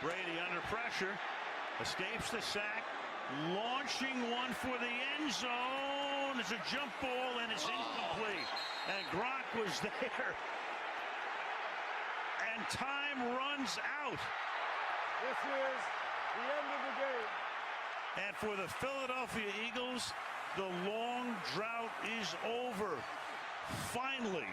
Brady under pressure, escapes the sack, launching one for the end zone. It's a jump ball and it's incomplete. And Gronk was there. And time runs out. This is the end of the game. And for the Philadelphia Eagles, the long drought is over. Finally.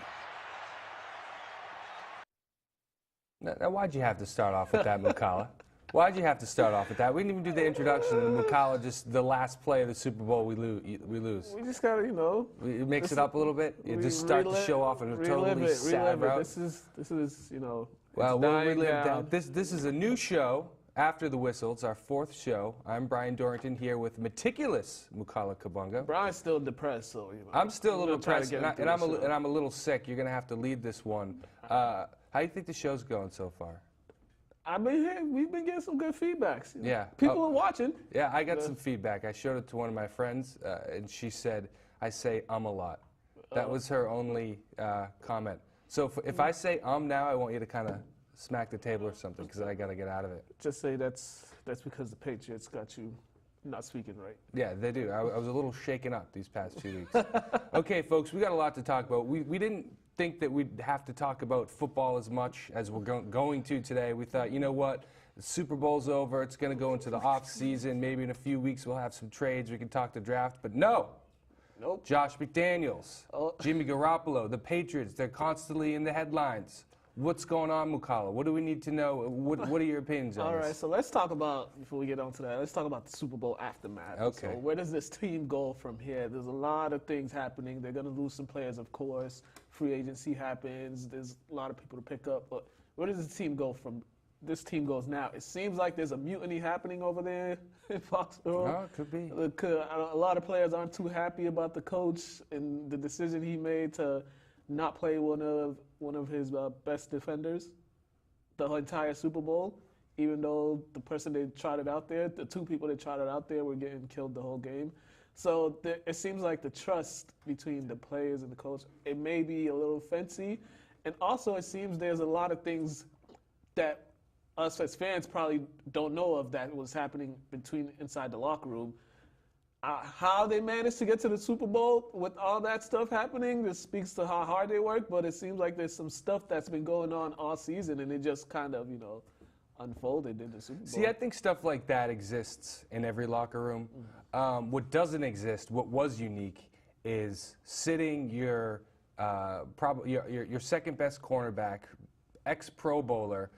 Now, why'd you have to start off with that, Mukala? Why'd you have to start off with that? We didn't even do the introduction to Mukala, just the last play of the Super Bowl we lose. We just gotta, We mix it up a little bit. You just start the show off in a totally sad route. This is, Well, we'll relive that. This is a new show after the whistle. It's our 4th show. I'm Brian Dorrington here with meticulous Mukala Kabunga. Brian's still depressed, so I'm still a little depressed, and I'm a little sick. You're gonna have to lead this one. How do you think the show's going so far? We've been getting some good feedbacks. Yeah. People are watching. Yeah, I got some feedback. I showed it to one of my friends, and she said, I say a lot. That was her only comment. So if I say now, I want you to kind of smack the table or something, because I got to get out of it. Just say that's because the Patriots got you not speaking right. Yeah, they do. I was a little shaken up these past 2 weeks. Okay, folks, we got a lot to talk about. We didn't think that we'd have to talk about football as much as we're going to today. We thought, you know what, the Super Bowl's over. It's going to go into the off season. Maybe in a few weeks we'll have some trades. We can talk the draft. But no. Nope. Josh McDaniels, Jimmy Garoppolo, the Patriots, they're constantly in the headlines. What's going on, Mukala? What do we need to know? What are your opinions on this? All right, so let's talk about, before we get on to that, let's talk about the Super Bowl aftermath. Okay. So where does this team go from here? There's a lot of things happening. They're going to lose some players, of course. Free agency happens. There's a lot of people to pick up. But where does this team go from this team goes now? It seems like there's a mutiny happening over there in Foxborough. No, it could be. A lot of players aren't too happy about the coach and the decision he made to not play one of his best defenders the entire Super Bowl, even though the person they trotted out there, the 2 people they trotted out there were getting killed the whole game. So it seems like the trust between the players and the coach, it may be a little fancy. And also it seems there's a lot of things that us as fans probably don't know of that was happening inside the locker room. How they managed to get to the Super Bowl with all that stuff happening, this speaks to how hard they work, but it seems like there's some stuff that's been going on all season, and it just kind of, unfolded in the Super Bowl. See, I think stuff like that exists in every locker room. What doesn't exist, what was unique, is sitting your second best cornerback, ex-Pro Bowler,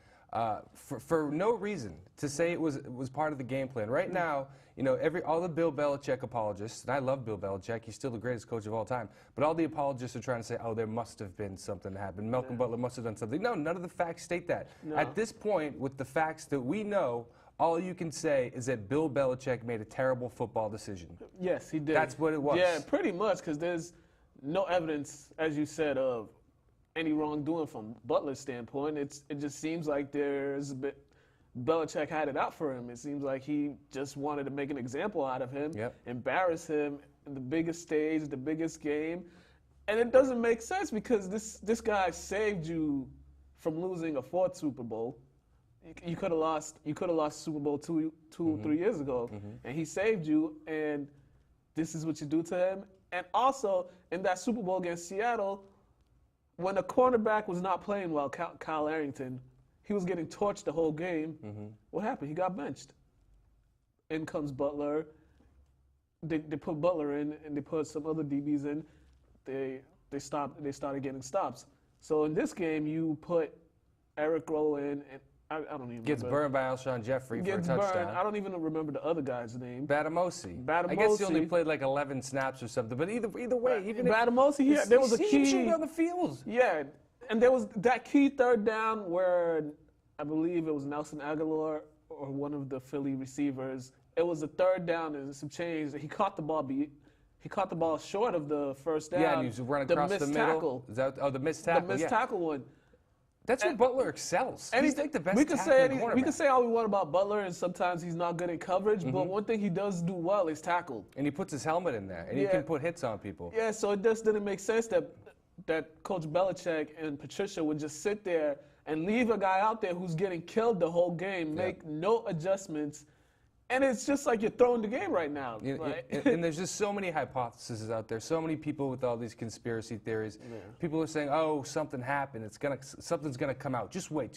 for no reason, to say it was part of the game plan. Right now, all the Bill Belichick apologists, and I love Bill Belichick, he's still the greatest coach of all time, but all the apologists are trying to say, there must have been something that happened. Malcolm Butler must have done something. No, none of the facts state that. No. At this point, with the facts that we know, all you can say is that Bill Belichick made a terrible football decision. Yes, he did. That's what it was. Yeah, pretty much, because there's no evidence, as you said, of any wrongdoing from Butler's standpoint. It just seems like Belichick had it out for him. It seems like he just wanted to make an example out of him, embarrass him in the biggest stage, the biggest game. And it doesn't make sense because this guy saved you from losing a 4th Super Bowl. You could have lost Super Bowl 3 years ago, and he saved you, and this is what you do to him. And also, in that Super Bowl against Seattle, when a cornerback was not playing well, Kyle Arrington, he was getting torched the whole game. What happened? He got benched. In comes Butler. They put Butler in, and they put some other DBs in. They started getting stops. So in this game, you put Eric Rowe in, and I don't even gets remember. Burned by Alshon Jeffrey for a touchdown. I don't even remember the other guy's name. Batamosi. I guess he only played like 11 snaps or something. But either way, even Batamosi, there was a key shooting on the field. Yeah, and there was that key 3rd down where I believe it was Nelson Aguilar or one of the Philly receivers. It was a 3rd down and some change. He caught the ball short of the 1st down. Yeah, and he was running across the middle. Tackle. Is that the missed tackle? The missed tackle one. That's where Butler excels. He's like the best we can say cornerback. We can say all we want about Butler, and sometimes he's not good at coverage, but one thing he does do well is tackle. And he puts his helmet in there, and he can put hits on people. Yeah, so it just didn't make sense that Coach Belichick and Patricia would just sit there and leave a guy out there who's getting killed the whole game, make no adjustments. And it's just like you're throwing the game right now. And there's just so many hypotheses out there, so many people with all these conspiracy theories. Yeah. People are saying, oh, something happened. Something's gonna come out. Just wait,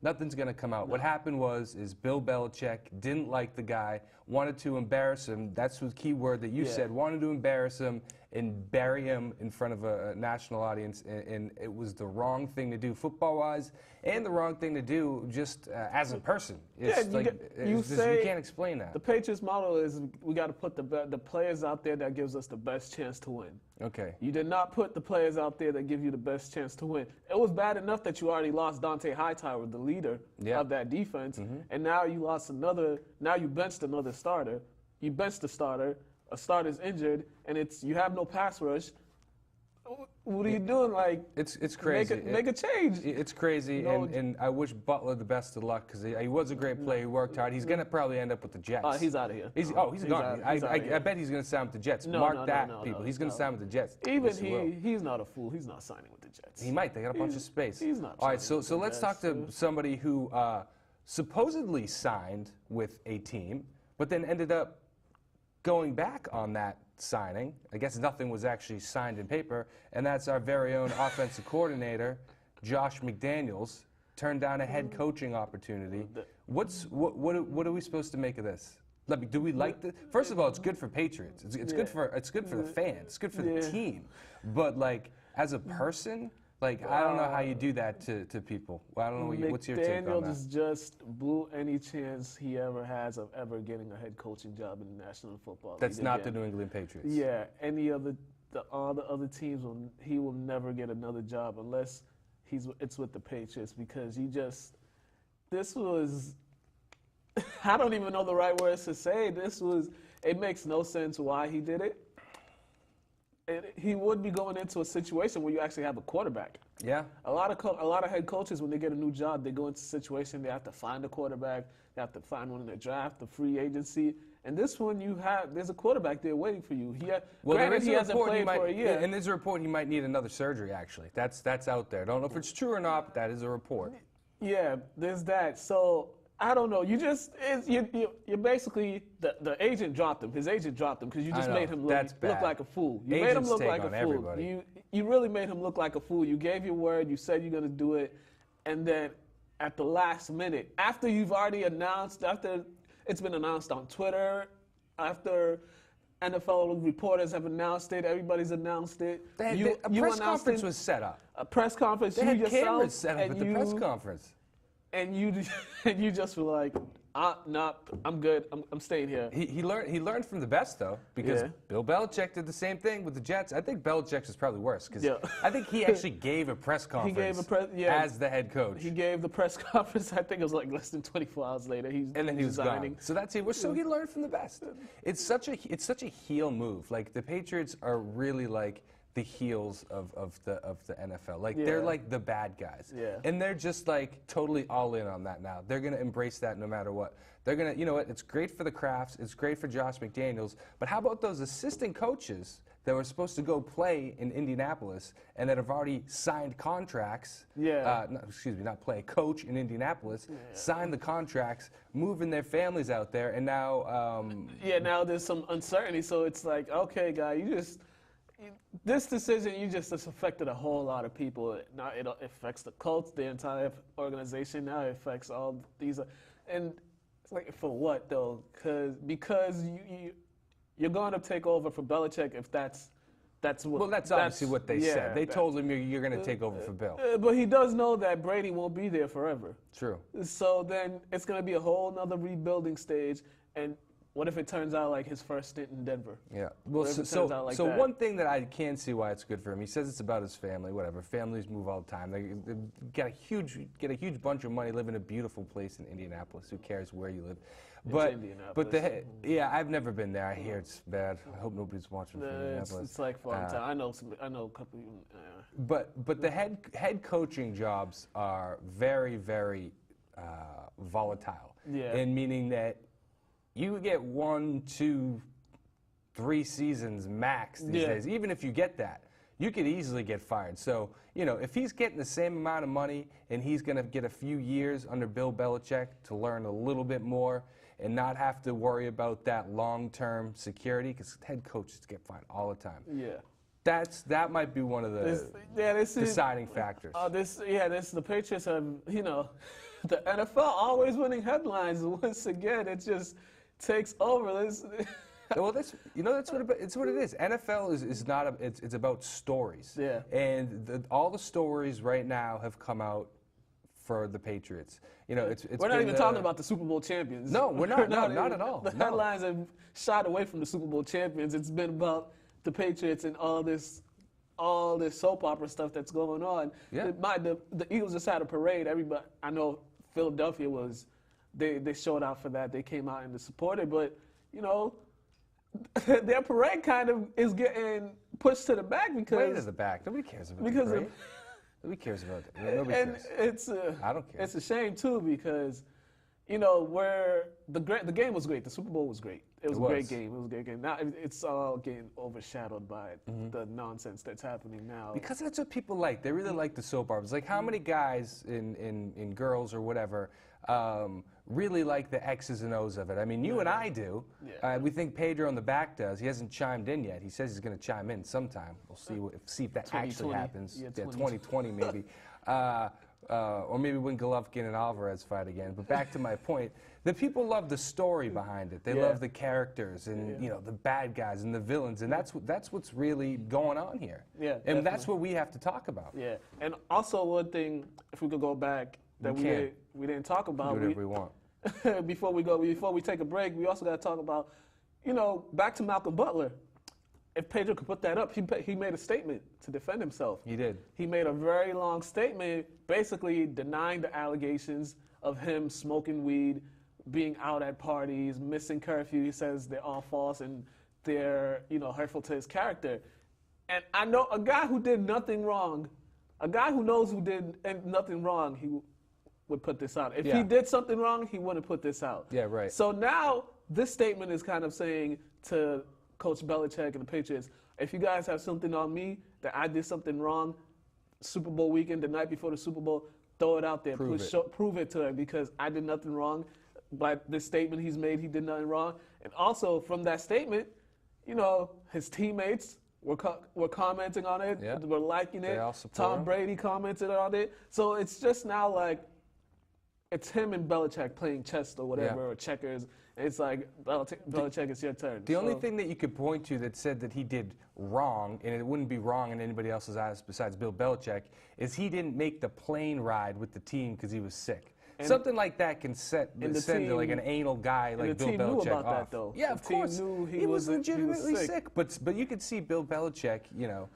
nothing's gonna come out. No. What happened is Bill Belichick didn't like the guy, wanted to embarrass him. That's the key word that you said, wanted to embarrass him and bury him in front of a national audience. And it was the wrong thing to do football-wise and the wrong thing to do just as a person. It's you can't explain that. The Patriots model is we got to put the players out there that gives us the best chance to win. Okay. You did not put the players out there that give you the best chance to win. It was bad enough that you already lost Dante Hightower, the leader of that defense, and now you lost another. Now you benched another starter. You benched the starter. A starter's injured, and you have no pass rush. What are you doing? Like it's crazy. Make a change. It's crazy, and I wish Butler the best of luck because he was a great player. He worked hard. He's gonna probably end up with the Jets. He's out of here. He's gone. I bet he's gonna sign with the Jets. Mark that, people. He's gonna sign with the Jets. Even he's not a fool. He's not signing with the Jets. He might. They got a bunch of space. He's not. All right. So let's talk to somebody who supposedly signed with a team, but then ended up going back on that signing. I guess nothing was actually signed in paper, and that's our very own offensive coordinator, Josh McDaniels, turned down a head coaching opportunity. What are we supposed to make of this? Do we like the? First of all, it's good for Patriots. It's good for the fans. It's good for the team. But like as a person, like I don't know how you do that to people. Well, I don't know what's your take on that. McDaniels just blew any chance he ever has of ever getting a head coaching job in the National Football League. That's not the New England Patriots. Yeah, all the other teams he will never get another job unless it's with the Patriots because this was I don't even know the right words to say. It makes no sense why he did it. He would be going into a situation where you actually have a quarterback. Yeah. A lot of head coaches, when they get a new job, they go into a situation they have to find a quarterback, they have to find one in the draft, the free agency. And this one, there's a quarterback there waiting for you. He hasn't played for a year. And there's a report he might need another surgery. Actually, that's out there. I don't know if it's true or not, but that is a report. Yeah, there's that. So. I don't know. You're basically the agent dropped him. His agent dropped him because you just made him look like a fool. You made him look like a fool. You really made him look like a fool. You gave your word. You said you're gonna do it, and then at the last minute, after you've already announced, after it's been announced on Twitter, after NFL reporters have announced it, everybody's announced it. A press conference was set up. A press conference. They had cameras set up at the press conference. And you just were like, nah, I'm good. I'm staying here. He learned from the best though, because Bill Belichick did the same thing with the Jets. I think Belichick's is probably worse because I think he actually gave a press conference as the head coach. He gave the press conference. I think it was like less than 24 hours later. And then he was gone. So that's it. So he learned from the best. It's such a heel move. Like the Patriots are really like the heels of the NFL. Like they're like the bad guys. Yeah. And they're just like totally all in on that now. They're gonna embrace that no matter what. They're gonna, you know what, it's great for the Crafts, it's great for Josh McDaniels, but how about those assistant coaches that were supposed to go play in Indianapolis and that have already signed contracts? Coach in Indianapolis, signed the contracts, moving their families out there, and now now there's some uncertainty, so it's like, okay, guy, this decision, just affected a whole lot of people. Now it affects the Colts, the entire organization. Now it affects all these, and it's like for what though? Because you're going to take over for Belichick if that's what. Well, that's obviously what they said. They told him you're going to take over for Bill. But he does know that Brady won't be there forever. True. So then it's going to be a whole nother rebuilding stage, and. What if it turns out like his first stint in Denver? Yeah. Well, so one thing that I can see why it's good for him, he says it's about his family, whatever. Families move all the time. They get a huge bunch of money, live in a beautiful place in Indianapolis. Who cares where you live? I've never been there. I hear it's bad. I hope nobody's watching from Indianapolis. It's like farm town. I know a couple. But the head coaching jobs are very, very volatile. Yeah. In meaning that you get 1, 2, 3 seasons max these days. Even if you get that, you could easily get fired. So, you know, if he's getting the same amount of money and he's going to get a few years under Bill Belichick to learn a little bit more and not have to worry about that long-term security, because head coaches get fired all the time. Yeah. That might be one of the deciding factors. The Patriots have, you know, the NFL always winning headlines. Once again, it just takes over. Well, that's what it is. NFL is not it's about stories. Yeah. And all the stories right now have come out for the Patriots. You know, we're not even talking about the Super Bowl champions. No, we're not. No, not at all. The headlines have shot away from the Super Bowl champions. It's been about the Patriots and all this soap opera stuff that's going on. Yeah. The Eagles just had a parade. Everybody, I know Philadelphia they showed out for that. They came out and they supported, but you know, their parade kind of is getting pushed to the back because way to the back. Nobody cares about the parade. Nobody cares about that. Nobody cares. I don't care. It's a shame too because, you know, the game was great. The Super Bowl was great. It was a great game. It was a great game. Now it's all getting overshadowed by the nonsense that's happening now. Because that's what people like. They really like the soap operas. Like how many guys in girls or whatever really like the X's and O's of it. I mean, you and I do. Yeah. We think Pedro in the back does. He hasn't chimed in yet. He says he's going to chime in sometime. We'll see if that actually happens. Yeah, 2020 maybe. Or maybe when Golovkin and Alvarez fight again. But back to my point, the people love the story behind it. They love the characters and you know the bad guys and the villains, and that's what's really going on here. Yeah, and definitely. That's what we have to talk about. Yeah, and also one thing, if we could go back that we didn't talk about. Do whatever we want. Before we take a break, we also got to talk about, you know, back to Malcolm Butler. If Pedro could put that up, he made a statement to defend himself. He did. He made a very long statement, basically denying the allegations of him smoking weed, being out at parties, missing curfew. He says they're all false and they're, you know, hurtful to his character. And I know a guy who did nothing wrong, a guy who knows who did nothing wrong, he would put this out. If he did something wrong, he wouldn't put this out. Yeah, right. So now this statement is kind of saying to Coach Belichick and the Patriots, if you guys have something on me that I did something wrong, Super Bowl weekend, the night before the Super Bowl, throw it out there. Prove it to him because I did nothing wrong. By this statement he's made, he did nothing wrong. And also from that statement, you know, his teammates were commenting on it, were liking it. Tom Brady commented on it. So it's just now like it's him and Belichick playing chess or whatever, or checkers. And it's like, Belichick, it's your turn. The only thing that you could point to that said that he did wrong, and it wouldn't be wrong in anybody else's eyes besides Bill Belichick, is he didn't make the plane ride with the team because he was sick. And something like that can send like an anal guy like Bill Belichick knew about off. That, though. Yeah, of course. He was legitimately sick. But you could see Bill Belichick, you know,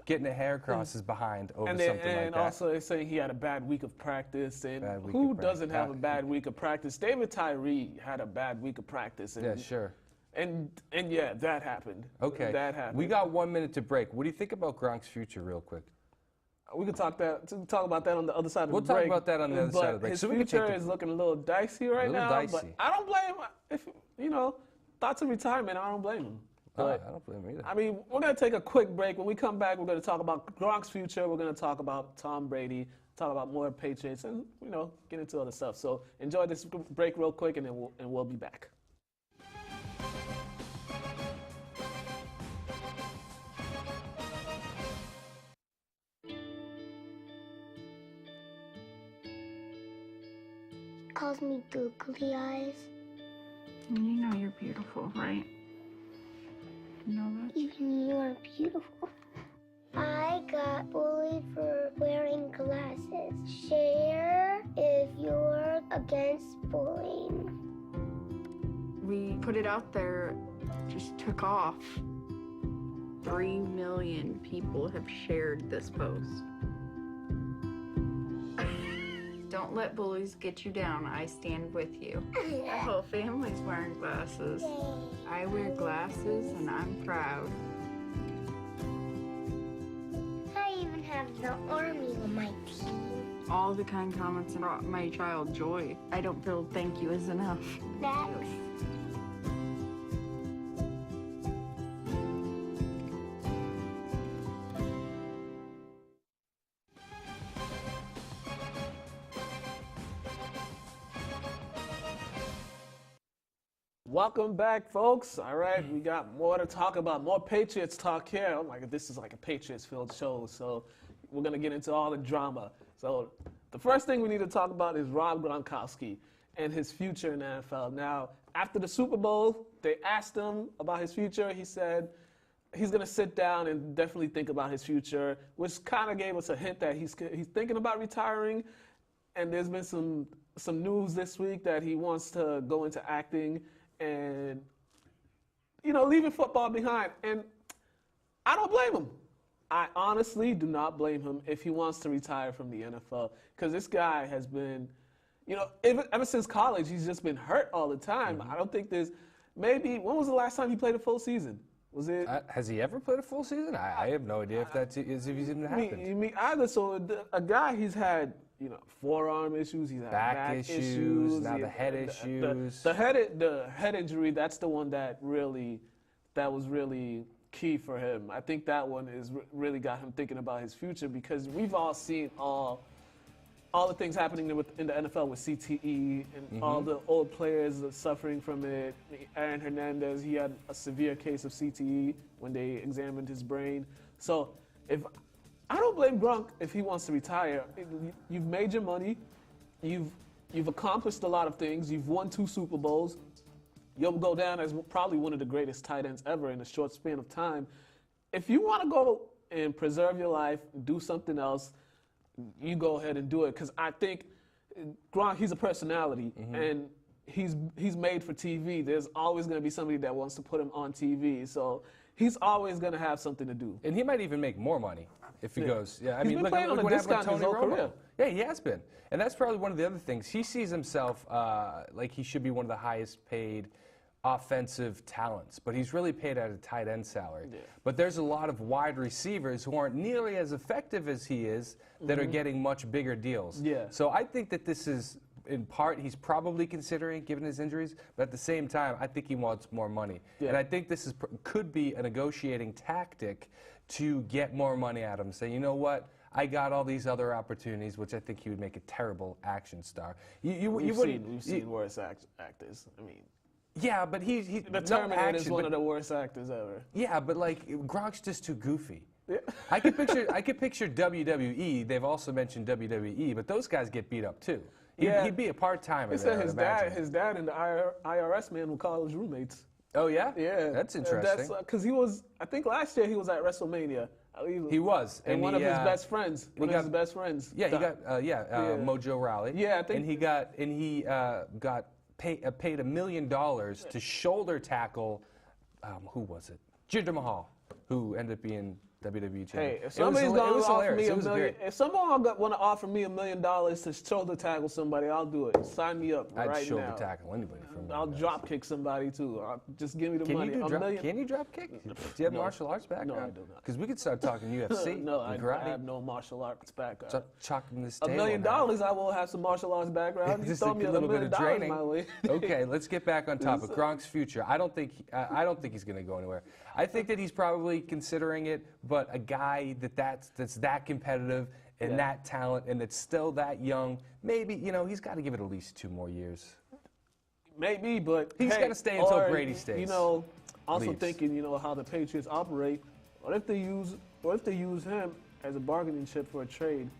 getting a hair across his behind over something like that. And also they're saying he had a bad week of practice. And who doesn't have a bad week of practice? David Tyree had a bad week of practice. And, yeah, sure. And yeah, that happened. Okay. That happened. We got 1 minute to break. What do you think about Gronk's future real quick? We can talk about that on the other side of the break. We'll talk about that on the other side of the break. His future is looking a little dicey right now. But I don't blame him. If, you know, thoughts of retirement, I don't blame him. But, I don't blame him either. I mean, we're going to take a quick break. When we come back, we're going to talk about Gronk's future. We're going to talk about Tom Brady, talk about more Patriots, and, you know, get into other stuff. So enjoy this break real quick, and then we'll be back. Calls me googly eyes. You know you're beautiful, right? You know that? Even you're beautiful. I got bullied for wearing glasses. Share if you're against bullying. We put it out there, just took off. 3 million people have shared this post. Don't let bullies get you down. I stand with you. Our whole family's wearing glasses. I wear glasses and I'm proud. I even have the army on my team. All the kind comments brought my child joy. I don't feel thank you is enough. Thanks. Welcome back, folks. All right, we got more to talk about, more Patriots talk here. Oh my God, this is like a Patriots-filled show, so we're going to get into all the drama. So the first thing we need to talk about is Rob Gronkowski and his future in the NFL. Now, after the Super Bowl, they asked him about his future. He said he's going to sit down and definitely think about his future, which kind of gave us a hint that he's thinking about retiring. And there's been some news this week that he wants to go into acting and, leaving football behind. And I don't blame him. I honestly do not blame him if he wants to retire from the NFL, because this guy has been, ever since college, he's just been hurt all the time. I don't think when was the last time he played a full season? Was it? Has he ever played a full season? I have no idea if he's even happened. Me either. So a guy, he's had, forearm issues, he's had back issues, now the head issues. The head injury, that's the one that was really key for him. I think that one is really got him thinking about his future, because we've all seen all the things happening in the NFL with CTE and all the old players suffering from it. Aaron Hernandez, he had a severe case of CTE when they examined his brain. So I don't blame Gronk if he wants to retire. You've made your money. You've accomplished a lot of things. You've won 2 Super Bowls. You'll go down as probably one of the greatest tight ends ever in a short span of time. If you want to go and preserve your life, do something else, you go ahead and do it. Because I think Gronk, he's a personality, and he's made for TV. There's always going to be somebody that wants to put him on TV. So he's always going to have something to do. And he might even make more money if he goes. Yeah, He's been playing on a discount his whole career. Yeah, he has been. And that's probably one of the other things. He sees himself like he should be one of the highest paid offensive talents, but he's really paid at a tight end salary. Yeah. But there's a lot of wide receivers who aren't nearly as effective as he is that are getting much bigger deals. Yeah. So I think that this is, in part, he's probably considering, given his injuries, but at the same time, I think he wants more money. Yeah. And I think this could be a negotiating tactic to get more out of him. Say, you know what? I got all these other opportunities, which I think he would make a terrible action star. We've seen worse actors. I mean, yeah, but the Terminator is one of the worst actors ever. Yeah, but like Gronk's just too goofy. Yeah. I could picture WWE. They've also mentioned WWE, but those guys get beat up too. He'd be a part-timer. He said his dad and the IRS man will call his roommates. Oh yeah, yeah, that's interesting. That's because he was. I think last year he was at WrestleMania. He was, and one of his best friends. One of his best friends. Yeah, he got Mojo Rawley. Yeah, I think. And he got paid $1 million to shoulder tackle. Who was it? Jinder Mahal, who ended up being WWE champion. Hey, if somebody's going to offer me $1 million, if someone want to offer me $1 million to shoulder tackle somebody, I'll do it. Sign me up right now. I'd shoulder tackle anybody. I'll drop kick somebody too. Just give me the money. Can you drop kick? Do you have martial arts background? No, I do not. Because we could start talking UFC. No, I have no martial arts background. Chalking this $1 table. $1 million, I will have some martial arts background. Just throw a me little bit of training. My way. Okay, let's get back on topic. Gronk's future. I don't think he's going to go anywhere. I think that he's probably considering it, but a guy that's that competitive and that talent and that's still that young, maybe he's got to give it at least 2 more years. Maybe, but he's got to stay until Brady stays. Also thinking, how the Patriots operate. What if they use him as a bargaining chip for a trade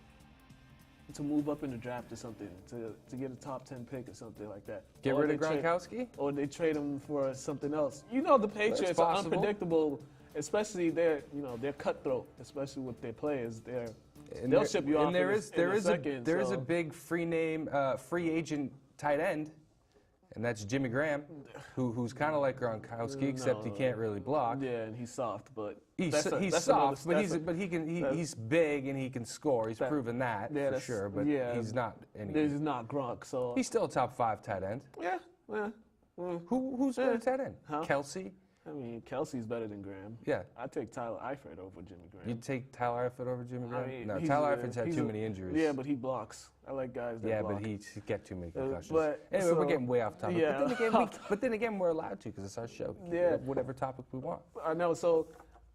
to move up in the draft or something, to get a top 10 pick or something like that? Get rid of Gronkowski? Or they trade him for something else. The Patriots are unpredictable, especially they're cutthroat, especially with their players. They'll ship you off in a second. There is a big free agent tight end. And that's Jimmy Graham, who's kind of like Gronkowski, except he can't really block. Yeah, and he's soft, but he's soft, but he's big and he can score. He's proven that for sure. But he's not He's not Gronk, so he's still a top 5 tight end. Yeah. Who's a tight end? Huh? Kelsey. I mean, Kelsey's better than Graham. Yeah. I'd take Tyler Eifert over Jimmy Graham. You'd take Tyler Eifert over Jimmy Graham? No, Tyler Eifert's had too many injuries. Yeah, but he blocks. I like guys that block. Yeah, but he get too many concussions. Anyway, we're getting way off topic. Yeah. But then again, we're allowed to because it's our show. Yeah. Whatever topic we want. I know. So,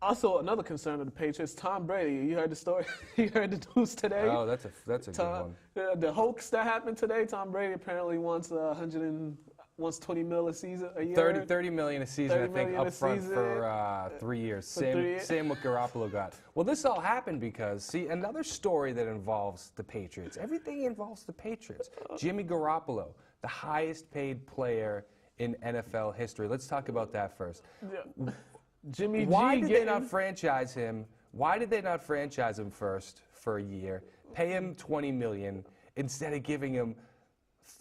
also another concern of the Patriots, Tom Brady. You heard the story? You heard the news today? Oh, that's a good one. The hoax that happened today, Tom Brady apparently wants wants $20 million a year. 30 million a season, 30 I think, million a up front season. for 3 years. For 3 years. Same what Garoppolo got. Well, this all happened because, see, another story that involves the Patriots. Everything involves the Patriots. Jimmy Garoppolo, the highest paid player in NFL history. Let's talk about that first. Yeah. Jimmy G. Why did they not franchise him? Why did they not franchise him first for a year, pay him $20 million instead of giving him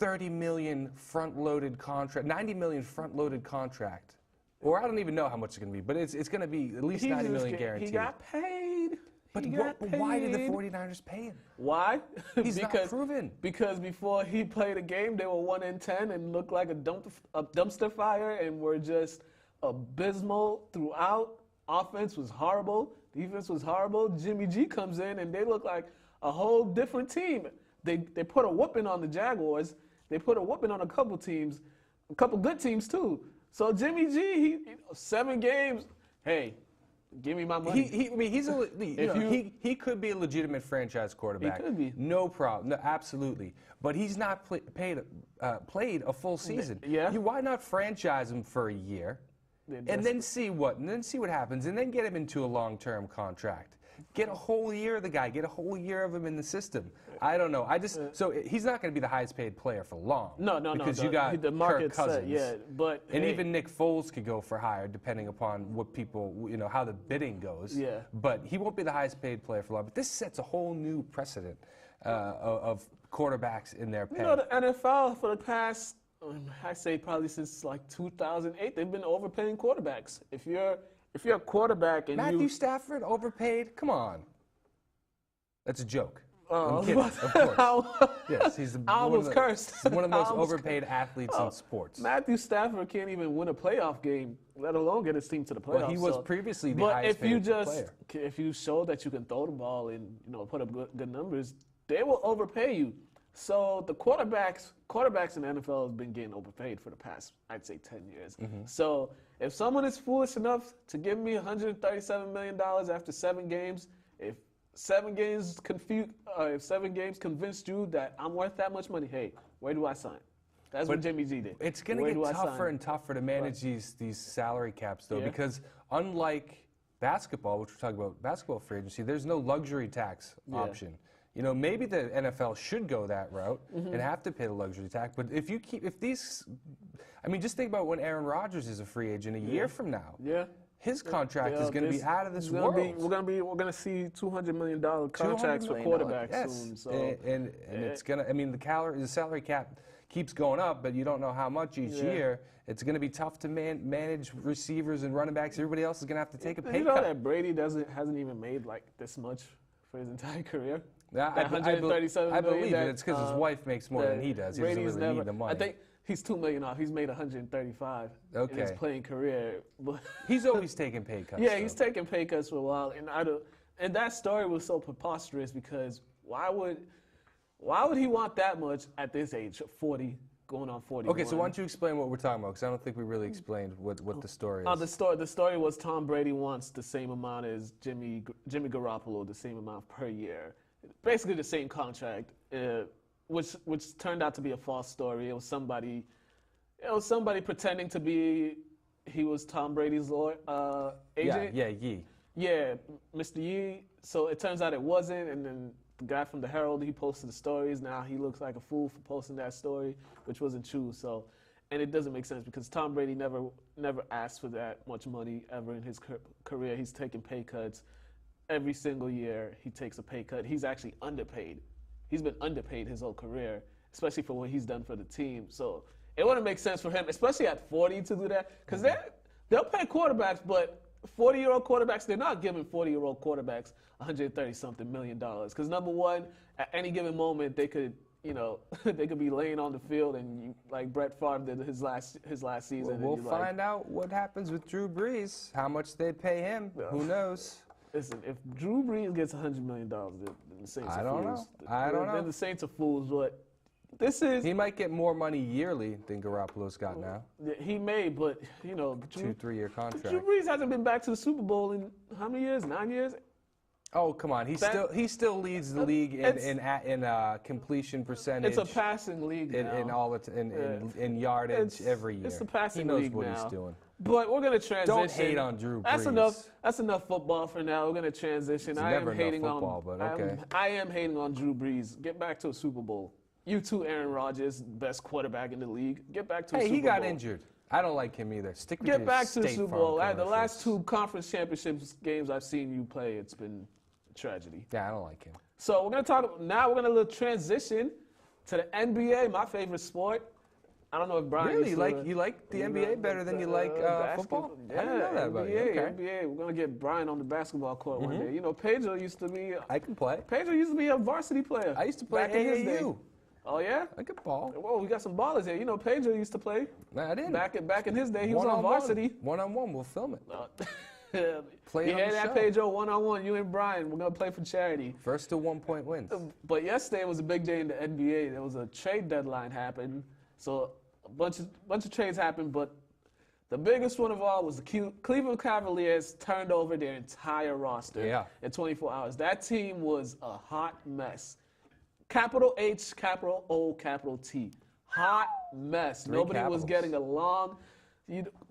$30 million front-loaded contract, $90 million front-loaded contract? Or I don't even know how much it's going to be, but it's going to be at least $90 million guaranteed. He got paid. But why did the 49ers pay him? Why? He's not proven. Because before he played a game, they were 1-10 and looked like a dumpster fire and were just abysmal throughout. Offense was horrible. Defense was horrible. Jimmy G comes in and they look like a whole different team. They put a whooping on the Jaguars. They put a whooping on a couple teams, a couple good teams too. So Jimmy G, 7 games. Hey, give me my money. He could be a legitimate franchise quarterback. He could be. No problem. No, absolutely. But he's not played a full season. Yeah. Why not franchise him for a year? And then see what happens, and then get him into a long-term contract. Get a whole year of the guy. Get a whole year of him in the system. I don't know. So he's not going to be the highest-paid player for long. No. Because you got the market Kirk Cousins. And even Nick Foles could go for higher, depending upon what people, how the bidding goes. Yeah. But he won't be the highest-paid player for long. But this sets a whole new precedent of quarterbacks in their pay. The NFL for the past, I say probably since like 2008, they've been overpaying quarterbacks. If you're a quarterback and Matthew Stafford overpaid? Come on. That's a joke. Oh, I'm kidding, of course. Yes, he's one of the most overpaid athletes in sports. Matthew Stafford can't even win a playoff game, let alone get his team to the playoffs. Well, he was previously the highest paid player. If you show that you can throw the ball and put up good numbers, they will overpay you. So the quarterbacks in the NFL have been getting overpaid for the past, I'd say, 10 years. Mm-hmm. So if someone is foolish enough to give me $137 million after 7 games, if 7 games convinced you that I'm worth that much money, hey, where do I sign? That's what Jimmy G did. It's going to get tougher and tougher to manage these salary caps, though, because unlike basketball, which we're talking about, basketball free agency, there's no luxury tax option. Maybe the NFL should go that route and have to pay the luxury tax. But if just think about when Aaron Rodgers is a free agent a year from now. Yeah. His contract is going to be out of this world. We're going to see $200 million contracts for quarterbacks soon. So. And it's going to. The salary cap keeps going up, but you don't know how much each year. It's going to be tough to manage receivers and running backs. Everybody else is going to have to take a pay cut. You know that Brady hasn't even made like this much for his entire career. I believe it. It's because his wife makes more than he does. He doesn't really need the money. I think he's $2 million off. He's made $135 in his playing career. He's always taking pay cuts. Yeah, he's taking pay cuts for a while, and that story was so preposterous because why would he want that much at this age, 40, going on 41? Okay, so why don't you explain what we're talking about? Because I don't think we really explained what the story is. The story was Tom Brady wants the same amount as Jimmy Garoppolo, the same amount per year. Basically the same contract, which turned out to be a false story. It was somebody pretending to be he was Tom Brady's agent. Yee. Yeah, Mr. Yee. So it turns out it wasn't, and then the guy from the Herald, he posted the stories. Now he looks like a fool for posting that story, which wasn't true. So, and it doesn't make sense because Tom Brady never asked for that much money ever in his career. He's taking pay cuts. Every single year, he takes a pay cut. He's actually underpaid. He's been underpaid his whole career, especially for what he's done for the team. So it wouldn't make sense for him, especially at 40, to do that. Because they'll pay quarterbacks, but 40-year-old quarterbacks, they're not giving 40-year-old quarterbacks $130-something million. Because number one, at any given moment, they could be laying on the field, and like Brett Favre did his last season. Well, we'll find out what happens with Drew Brees, how much they pay him. Who knows? Listen, if Drew Brees gets $100 million, then the Saints are fools. I don't know. Then the Saints are fools, but this is... He might get more money yearly than Garoppolo's got now. He may, but, 2-3 year contract. Drew Brees hasn't been back to the Super Bowl in how many years? 9 years? Oh, come on. He still leads the league in completion percentage. It's a passing league now. In yardage every year. It's a passing he knows league what now. he's doing. But we're gonna transition. Don't hate on Drew Brees. That's enough football for now. We're gonna transition. It's I never am hating enough football, but okay. I am hating on Drew Brees. Get back to a Super Bowl. You too, Aaron Rodgers, best quarterback in the league. Get back to a Super Bowl. He got injured. I don't like him either. Stick with Get your back to the State Super Farm Bowl. The commercials. last 2 conference championships games I've seen you play, it's been a tragedy. Yeah, I don't like him. So we're gonna little transition to the NBA, my favorite sport. I don't know if Brian Really, used to, you like the NBA better than you like football? Yeah, I didn't know that about you. Okay. NBA. We're gonna get Brian on the basketball court one day. You know, Pedro used to be. I can play. Pedro used to be a varsity player. I used to play back in his day. AAU. Oh yeah. I could ball. Whoa, we got some ballers here. You know, Pedro used to play. No, I didn't. Back in his day, he was on varsity. One-on-one, we'll film it. Play on that, Pedro, one-on-one. You and Brian, we're gonna play for charity. First to 1 point wins. But yesterday was a big day in the NBA. There was a trade deadline happened, so a bunch of trades happened. But the biggest one of all was the Cleveland Cavaliers turned over their entire roster in 24 hours. That team was a hot mess. Capital H, capital O, capital T. Hot mess. Nobody was getting along.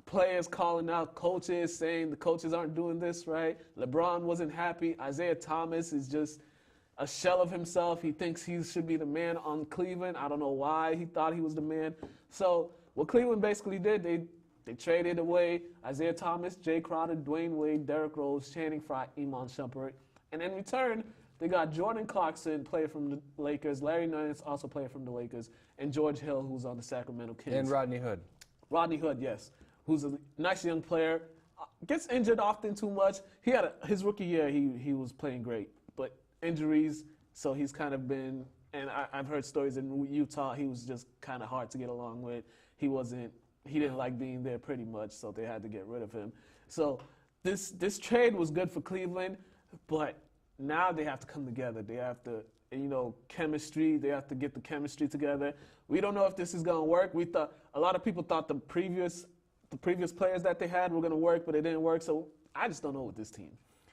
Players calling out coaches, saying the coaches aren't doing this right. LeBron wasn't happy. Isaiah Thomas is just a shell of himself. He thinks he should be the man on Cleveland. I don't know why he thought he was the man. So what Cleveland basically did, they traded away Isaiah Thomas, Jay Crowder, Dwayne Wade, Derrick Rose, Channing Frye, Iman Shumpert. And in return, they got Jordan Clarkson, player from the Lakers, Larry Nance, also player from the Lakers, and George Hill, who's on the Sacramento Kings. And Rodney Hood. Rodney Hood, yes, who's a nice young player. Gets injured often too much. He had his rookie year, he was playing great, but injuries, so he's kind of been, and I've heard stories in Utah, he was just kind of hard to get along with. He didn't like being there pretty much, so they had to get rid of him. So this trade was good for Cleveland, but now they have to come together. They have to, chemistry. They have to get the chemistry together. We don't know if this is going to work. A lot of people thought the previous players that they had were going to work, but it didn't work. So I just don't know with this team.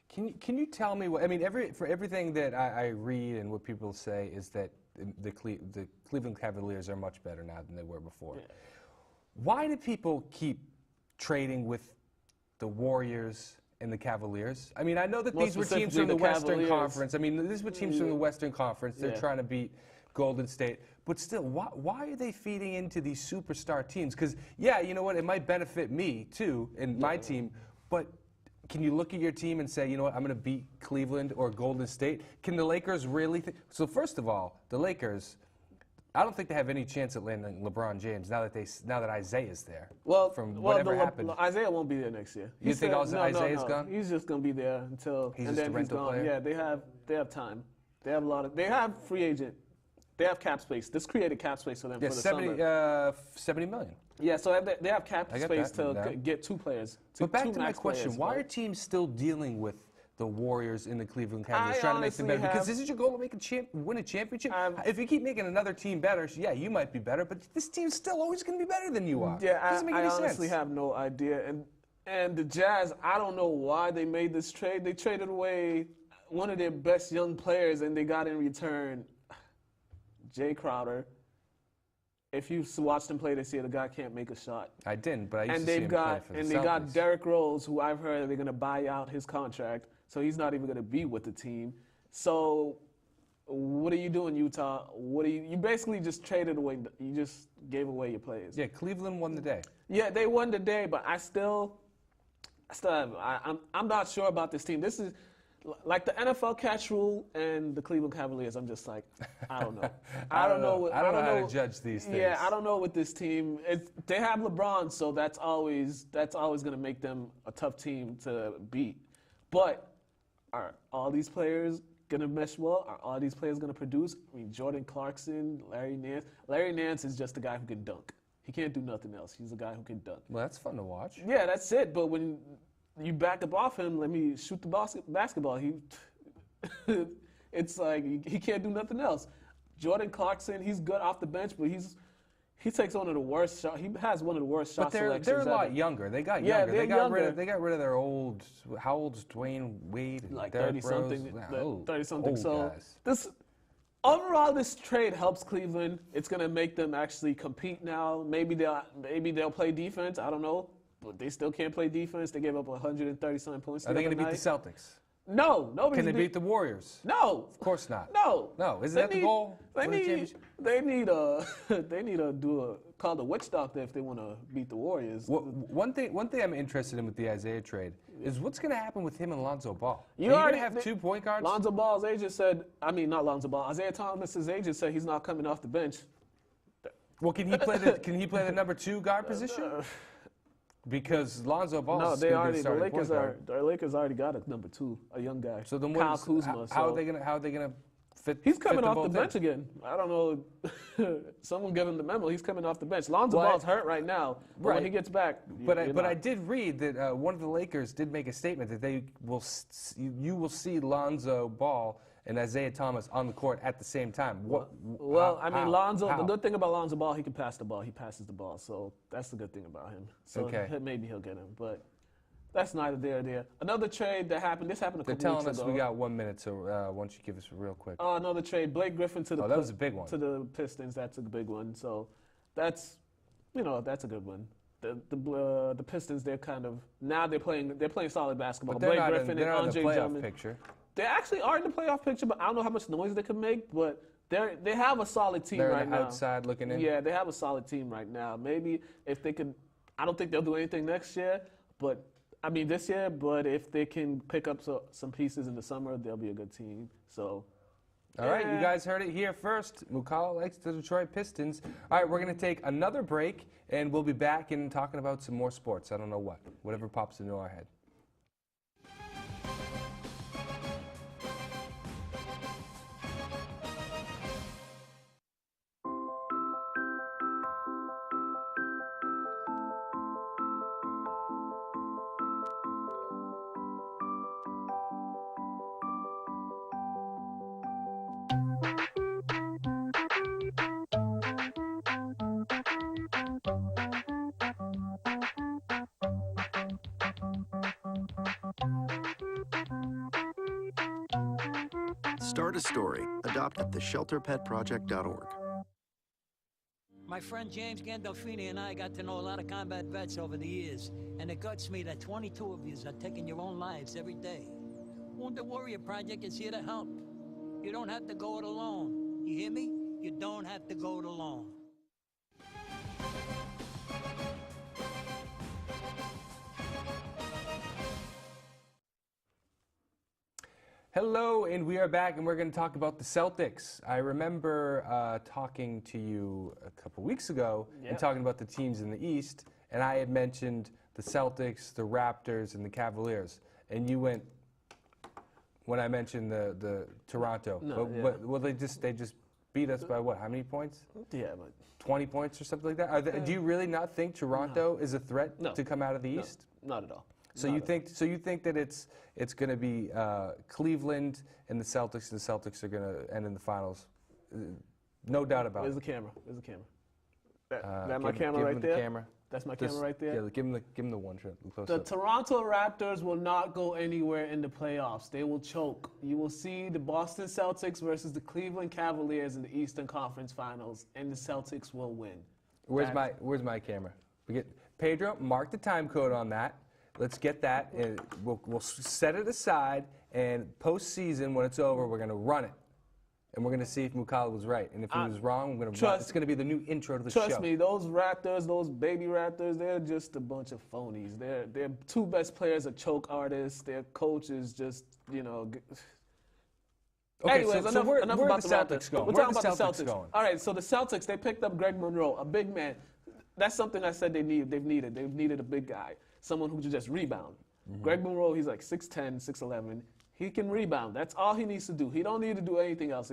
Can you tell me what? I mean, for everything that I read and what people say is that the Cleveland Cavaliers are much better now than they were before. Yeah. Why do people keep trading with the Warriors and the Cavaliers? I mean, I know that these were teams from the Western Conference. I mean, these were teams from the Western Conference. They're trying to beat Golden State. But still, why are they feeding into these superstar teams? Because, you know what? It might benefit me, too, and my team. But can you look at your team and say, you know what, I'm going to beat Cleveland or Golden State? Can the Lakers really So, first of all, the Lakers, I don't think they have any chance at landing LeBron James now that Isaiah's there. Whatever happened. Isaiah won't be there next year. You think Isaiah's gone? He's just gonna be there until he's a rental player. Yeah, they have time. They have free agent. They have cap space. This created cap space for them for the summer. 70 million. Yeah, so they have cap space to get 2 players. But back to my question: why are teams still dealing with the Warriors in the Cleveland Cavaliers, trying to make them better? Because this is your goal to win a championship? If you keep making another team better, you might be better, but this team's still always going to be better than you are. Yeah, doesn't make any sense. I honestly have no idea. And the Jazz, I don't know why they made this trade. They traded away one of their best young players, and they got in return Jay Crowder. If you watched him play this year, the guy can't make a shot. I didn't, but I used to see him play for the Celtics. And they got Derrick Rose, who I've heard they're going to buy out his contract, so he's not even going to be with the team. So what are you doing, Utah? You basically just traded away. You just gave away your players. Yeah, Cleveland won the day. Yeah, they won the day, but I'm not sure about this team. This is like the NFL catch rule and the Cleveland Cavaliers. I'm just like, I don't know. I don't know how to judge these things. Yeah, I don't know with this team. They have LeBron, so that's always going to make them a tough team to beat. But are all these players going to mesh well? Are all these players going to produce? I mean, Jordan Clarkson, Larry Nance. Larry Nance is just a guy who can dunk. He can't do nothing else. He's a guy who can dunk. Well, that's fun to watch. Yeah, that's it. But when you back up off him, let me shoot the basketball. It's like he can't do nothing else. Jordan Clarkson, he's good off the bench, but he's he takes one of the worst shots. He has one of the worst shot But they're selections a lot ever. younger. They got Yeah, younger. they're They got rid younger. of their old. How old's Dwayne Wade? And Like Derrick 30 Rose? something. Nah, 30 something. old So guys. overall, this trade helps Cleveland. It's gonna make them actually compete now. Maybe they'll play defense. I don't know, but they still can't play defense. They gave up 130-something points. Are they going going to to beat the Celtics? No, nobody's Can they beat the Warriors? No, Of course not. no. No, isn't that the goal? They Win the need. championship? They need to do a call the witch doctor if they want to beat the Warriors. One thing I'm interested in with the Isaiah trade is what's going to happen with him and Lonzo Ball. You Are you already going to have 2 point guards? Lonzo Ball's agent said. I mean, not Lonzo Ball. Isaiah Thomas's agent said he's not coming off the bench. Well, can he play the number 2 guard position? Because Lonzo Ball No, is they going to be already. the The starting Lakers point guard. the Lakers already got a number 2, a young guy. So then Kyle Kuzma. how are so- they going to fit? He's coming fit them off the both bench in? again. I don't know. Someone give him the memo. He's coming off the bench. Lonzo Well, Ball's hurt right now. But right. when he gets back, But I did read that one of the Lakers did make a statement that you will see Lonzo Ball and Isaiah Thomas on the court at the same time. Lonzo. How? The good thing about Lonzo Ball, he can pass the ball. He passes the ball, so that's the good thing about him. So Okay. maybe he'll get him, but that's neither there nor there. Another trade that happened. This happened a They're couple telling weeks us ago. we got 1 minute, so why don't you give us real quick? Another trade. Blake Griffin to the Oh, that was a big one. to the Pistons. That's a big one. So that's that's a good one. The Pistons, they're kind of now they're playing solid basketball. But they're Blake not Griffin in, they're and not in Andre the playoff Drummond. picture. They actually are in the playoff picture, but I don't know how much noise they can make. But they have a solid team They're right on the now. outside looking in. Yeah, they have a solid team right now. Maybe if they could, I don't think they'll do anything next year, but I mean this year. But if they can pick up some pieces in the summer, they'll be a good team. So. All right, you Yeah. guys heard it here first. Mukala likes the Detroit Pistons. All right, we're going to take another break, and we'll be back and talking about some more sports. I don't know what. Whatever pops into our head. Start a story. Adopt at theshelterpetproject.org. My friend James Gandolfini and I got to know a lot of combat vets over the years, and it guts me that 22 of you are taking your own lives every day. Wounded Warrior Project is here to help. You don't have to go it alone. You hear me? You don't have to go it alone. Hello, and we are back, and we're going to talk about the Celtics. I remember talking to you a couple weeks ago and talking about the teams in the East, and I had mentioned the Celtics, the Raptors, and the Cavaliers, and you went when I mentioned the Toronto. Well, they just beat us by what? How many points? Yeah, but 20 points or something like that. Do you really not think Toronto is a threat to come out of the East? not at all. So you think that it's going to be Cleveland and the Celtics are going to end in the finals, no doubt about Where's it. the camera? Where's the camera? That my camera give right him there. The camera. That's my camera right there. Yeah, give him the one shot. Close The up. Toronto Raptors will not go anywhere in the playoffs. They will choke. You will see the Boston Celtics versus the Cleveland Cavaliers in the Eastern Conference Finals, and the Celtics will win. Where's my camera? We get Pedro. Mark the time code on that. Let's get that, and we'll set it aside. And postseason, when it's over, we're gonna run it, and we're gonna see if Mukala was right. And if he was wrong, we're gonna run. It's gonna be the new intro to the show. Trust me, those Raptors, those baby Raptors, they're just a bunch of phonies. Their two best players are choke artists. Their coach is just, Okay, Anyways, so enough where about the the Celtics Raptors. going? We're Where talking the about the Celtics Celtics. going? All right, so the Celtics, they picked up Greg Monroe, a big man. That's something I said they've needed. They've needed a big guy, someone who can just rebound. Greg Monroe, he's like 6'10", 6'11". He can rebound. That's all he needs to do. He don't need to do anything else.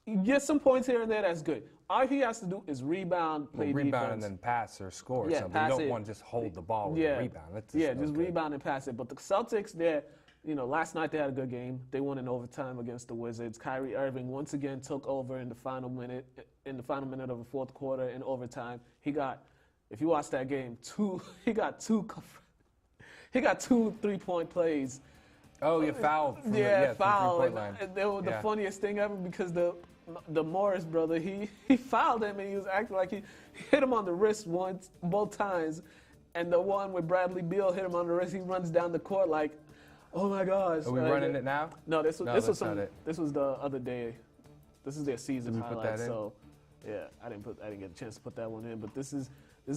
He gets some points here and there, that's good. All he has to do is rebound, play defense. Rebound and then pass or score or something. pass You don't it. want to just hold the ball with a rebound. That's just rebound and pass it. But the Celtics, last night they had a good game. They won in overtime against the Wizards. Kyrie Irving once again took over in the final minute in the final minute of the fourth quarter in overtime. He got, if you watch that game, he got two 3-point plays. Oh, you fouled. From Yeah, the foul. three-point line. And they were the funniest thing ever because the Morris brother, he fouled him and he was acting like he hit him on the wrist both times. And the one where Bradley Beal hit him on the wrist, he runs down the court like, oh my gosh. Are we running it now? No, this was not it. This was the other day. This is their season Did we put highlights. that in? So, yeah, I didn't get a chance to put that one in. But this is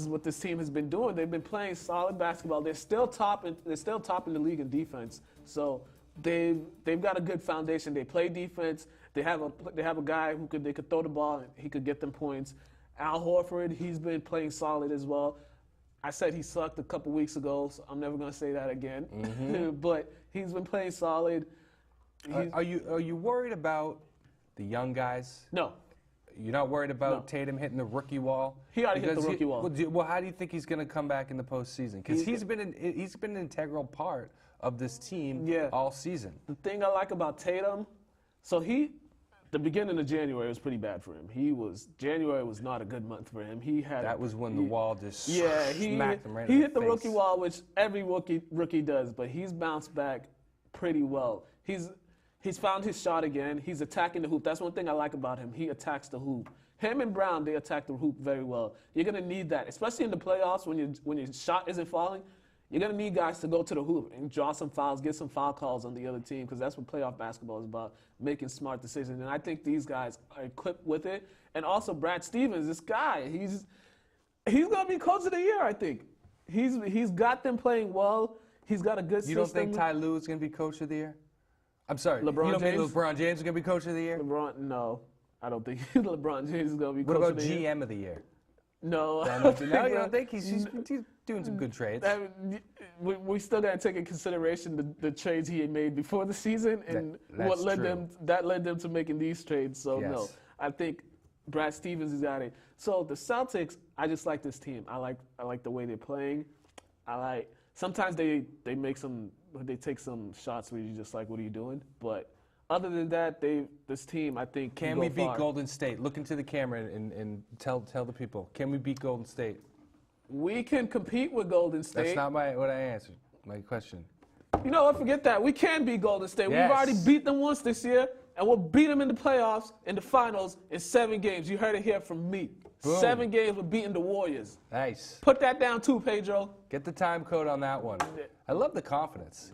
what this team has been doing. They've been playing solid basketball. They're still top in the league in defense. So they've got a good foundation. They play defense. They have a guy they could throw the ball and he could get them points. Al Horford, he's been playing solid as well. I said he sucked a couple weeks ago, so I'm never going to say that again. But he's been playing solid. Are you worried about the young guys? No. You're not worried about Tatum hitting the rookie wall? He already hit the rookie wall. Well, how do you think he's going to come back in the postseason? Because he's been an integral part of this team all season. The thing I like about Tatum, the beginning of January was pretty bad for him. January was not a good month for him. That was when the wall just smacked him right in the face. He hit the rookie wall, which every rookie does, but he's bounced back pretty well. He's found his shot again. He's attacking the hoop. That's one thing I like about him. He attacks the hoop. Him and Brown, they attack the hoop very well. You're going to need that, especially in the playoffs when your shot isn't falling. You're going to need guys to go to the hoop and draw some fouls, get some foul calls on the other team, because that's what playoff basketball is about, making smart decisions. And I think these guys are equipped with it. And also Brad Stevens, this guy, he's going to be coach of the year, I think. He's got them playing well. He's got a good system. You don't think Ty Lue is going to be coach of the year? I'm sorry. LeBron you don't James? think LeBron James is going to be coach of the year? No, I don't think LeBron James is going to be coach of the year. What about GM of the year? No. You don't think he's doing some good trades? We still got to take into consideration the trades he had made before the season and what led them to making these trades. So no, I think Brad Stevens has got it. So the Celtics, I just like this team. I like the way they're playing. Sometimes they take some shots where you're just like, what are you doing? But other than that, this team, I think, can we beat Golden State? Look into the camera and tell the people. Can we beat Golden State? We can compete with Golden State. That's not what I answered. My question. You know what? Forget that. We can beat Golden State. Yes. We've already beat them once this year, and we'll beat them in the playoffs, in the finals, in 7 games. You heard it here from me. Boom. 7 games with beating the Warriors. Nice. Put that down too, Pedro. Get the time code on that one. I love the confidence.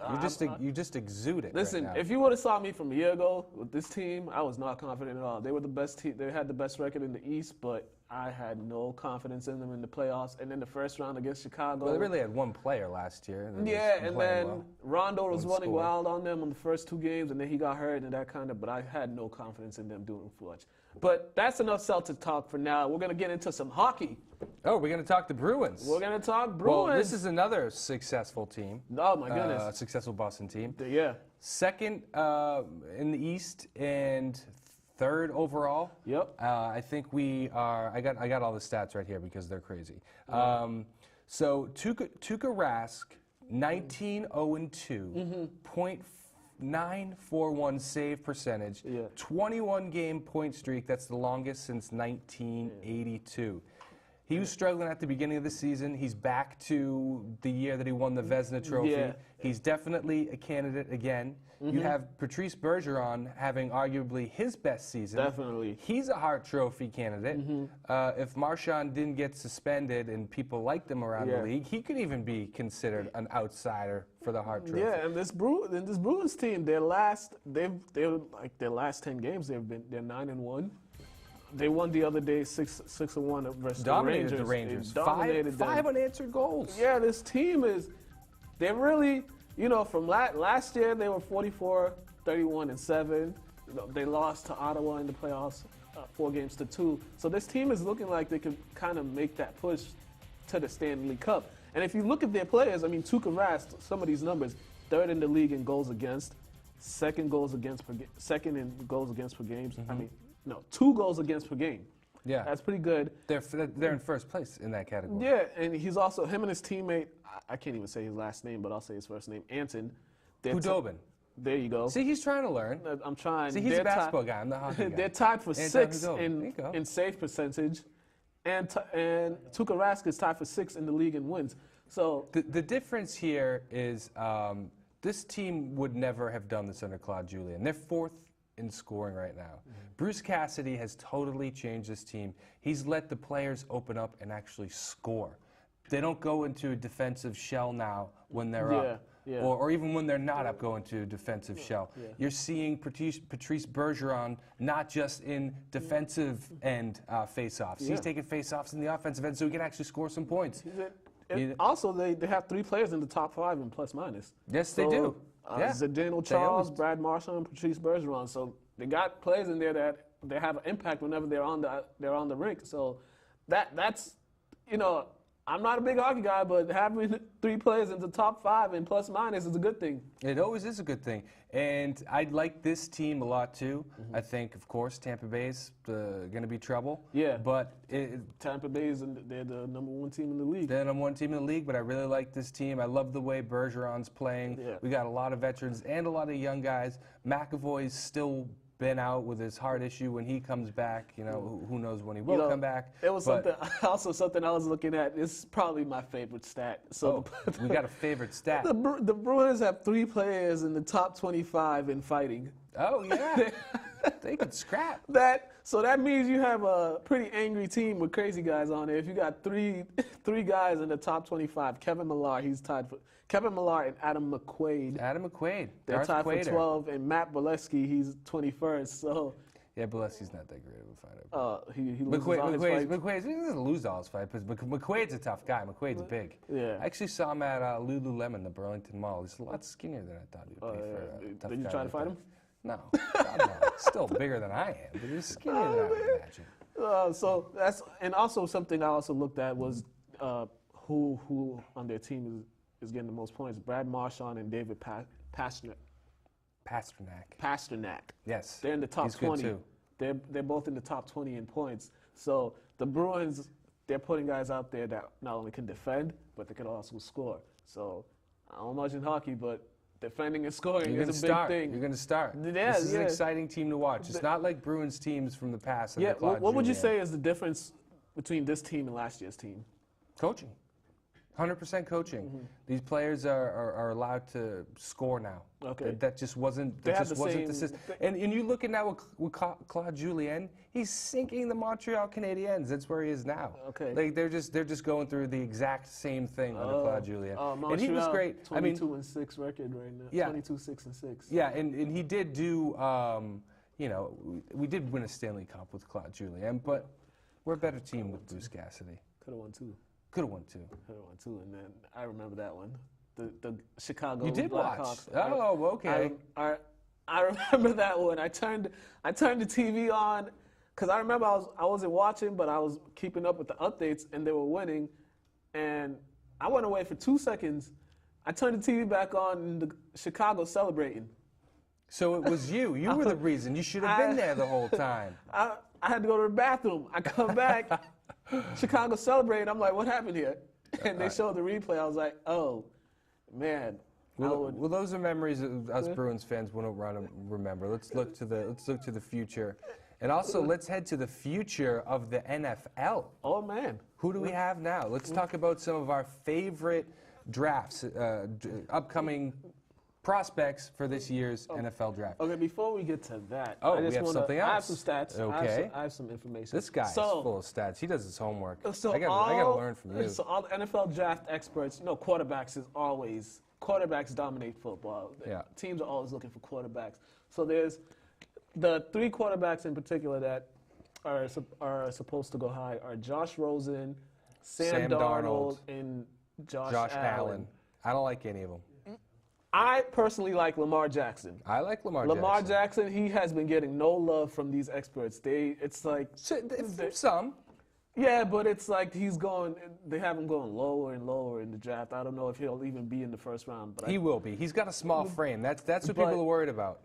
You just exude it. Listen, right now. if you would have saw me from a year ago with this team, I was not confident at all. They were the best team. They had the best record in the East, but I had no confidence in them in the playoffs. And then the first round against Chicago. Well, they really had one player last year. Yeah, and then well. Rondo was running score. wild on them on the first 2 games, and then he got hurt and that kind of. But I had no confidence in them doing much. But that's enough Celtics talk for now. We're gonna get into some hockey. Oh, we're going to talk the Bruins. We're gonna talk Bruins. Well, this is another successful team. Oh my goodness. Successful Boston team. Yeah. Second in the East and 3rd overall. Yep. I think we are. I got all the stats right here because they're crazy. So Tuukka Rask, 19-0-2, .941 save percentage, 21 game point streak. That's the longest since 1982. He was struggling at the beginning of the season. He's back to the year that he won the Vezina Trophy. Yeah. He's definitely a candidate again. You have Patrice Bergeron having arguably his best season. Definitely. He's a Hart Trophy candidate. If Marchand didn't get suspended and people liked him around the league, he could even be considered an outsider for the Hart Trophy. Yeah, and this Bruins team, their last 10 games, they're 9-1. They won the other day 6-1 versus Dominated the Rangers. Dominated five unanswered goals. Yeah, this team they're really, from last year they were 44-31-7. They lost to Ottawa in the playoffs 4-2. So this team is looking like they could kind of make that push to the Stanley Cup. And if you look at their players, Tuukka Rask, some of these numbers, 3rd in the league in goals against, second in goals against per games. 2 goals against per game. Yeah, that's pretty good. They're in first place in that category. Yeah, and he's also, him and his teammate, I can't even say his last name, but I'll say his first name, Anton. Hudobin. There you go. See, he's trying to learn. I'm trying. See, he's a basketball guy. I'm the hockey guy. They're tied for And sixth time to go. in save percentage, and Tuukka Rask is tied for sixth in the league in wins. So The difference here is this team would never have done this under Claude Julien. They're fourth in scoring right now. Bruce Cassidy has totally changed this team. He's let the players open up and actually score. They don't go into a defensive shell now when they're up. Yeah. Or even when they're not up, go into a defensive shell. Yeah. You're seeing Patrice Bergeron not just in defensive end face-offs. Yeah. He's taking face-offs in the offensive end so he can actually score some points. Also, they have 3 players in the top 5 in plus minus. Yes, they do. Yeah. Zdeno Charles, Brad Marchand, and Patrice Bergeron. So they got players in there that they have an impact whenever they're on the rink. So that's I'm not a big hockey guy, but having 3 players in the top 5 in plus minus is a good thing. It always is a good thing. And I like this team a lot, too. I think, of course, Tampa Bay's going to be trouble. Yeah. But Tampa Bay they're the number 1 team in the league. they're the number 1 team in the league, but I really like this team. I love the way Bergeron's playing. Yeah. We got a lot of veterans and a lot of young guys. McAvoy's still been out with his heart issue. When he comes back, who knows when he will come back. It was something I was looking at. It's probably my favorite stat. So we got a favorite stat. The Bruins have 3 players in the top 25 in fighting. Oh, yeah. They could scrap. So that means you have a pretty angry team with crazy guys on it. If you got three guys in the top 25, Kevin Millar, he's tied for Kevin Millar and Adam McQuaid. They're tied for 12, and Matt Bolesky, he's 21st. So yeah, Bolesky's not that great of a fighter. He loses all his fights. McQuaid, he doesn't lose all his fights, but McQuaid's a tough guy. McQuaid's big. Yeah. I actually saw him at Lululemon, the Burlington Mall. He's a lot skinnier than I thought he would be for a tough guy. Did you try to fight him? No. God, no. Still bigger than I am, but he's skinnier than I would imagine. So that's, and also something I also looked at was who on their team is getting the most points. Brad Marchand and David Pastrnak. Yes. They're in the top He's 20. Good too. They're both in the top 20 in points. So the Bruins, they're putting guys out there that not only can defend, but they can also score. So I don't know much in hockey, but defending and scoring is a big thing. You're going to start. Yeah, this is an exciting team to watch. It's not like Bruins teams from the past. Yeah, what would you say is the difference between this team and last year's team? Coaching. 100% coaching. These players are allowed to score now. Okay. That just wasn't the system. And you look at now with Claude Julien, he's sinking the Montreal Canadiens. That's where he is now. Okay. Like they're just going through the exact same thing under Claude Julien. And he was great. 22-6 record right now. Yeah. 22-6-6. Yeah, and he did do. We did win a Stanley Cup with Claude Julien, but we're a better team with Bruce Cassidy. Could have won 2. Could have won 2. And then I remember that one, the Chicago. You did Blackhawks. watch? Oh, okay. I remember that one. I turned the TV on because I remember I wasn't watching, but I was keeping up with the updates, and they were winning, and I went away for 2 seconds. I turned the TV back on, and the Chicago celebrating. So it was you. You were the reason. You should have been there the whole time. I had to go to the bathroom. I come back. Chicago celebrated. I'm like, what happened here? And they showed the replay. I was like, oh, man. Well, those are memories that us Bruins fans wouldn't remember. Let's look to the future, and also let's head to the future of the NFL. Oh man, who do we have now? Let's talk about some of our favorite drafts, upcoming prospects for this year's NFL draft. Okay, before we get to that, we have something else. I have some stats. Okay. I have some information. This guy's full of stats. He does his homework. So I gotta learn from you. So all the NFL draft experts, quarterbacks dominate football. Yeah. Teams are always looking for quarterbacks. So there's the 3 quarterbacks in particular that are supposed to go high are Josh Rosen, Sam Darnold, and Josh Allen. I don't like any of them. I personally like Lamar Jackson. I like Lamar Jackson. Lamar Jackson, he has been getting no love from these experts. It's like some. Yeah, but it's like they have him going lower and lower in the draft. I don't know if he'll even be in the first round. But he will be. He's got a small frame. That's what people are worried about.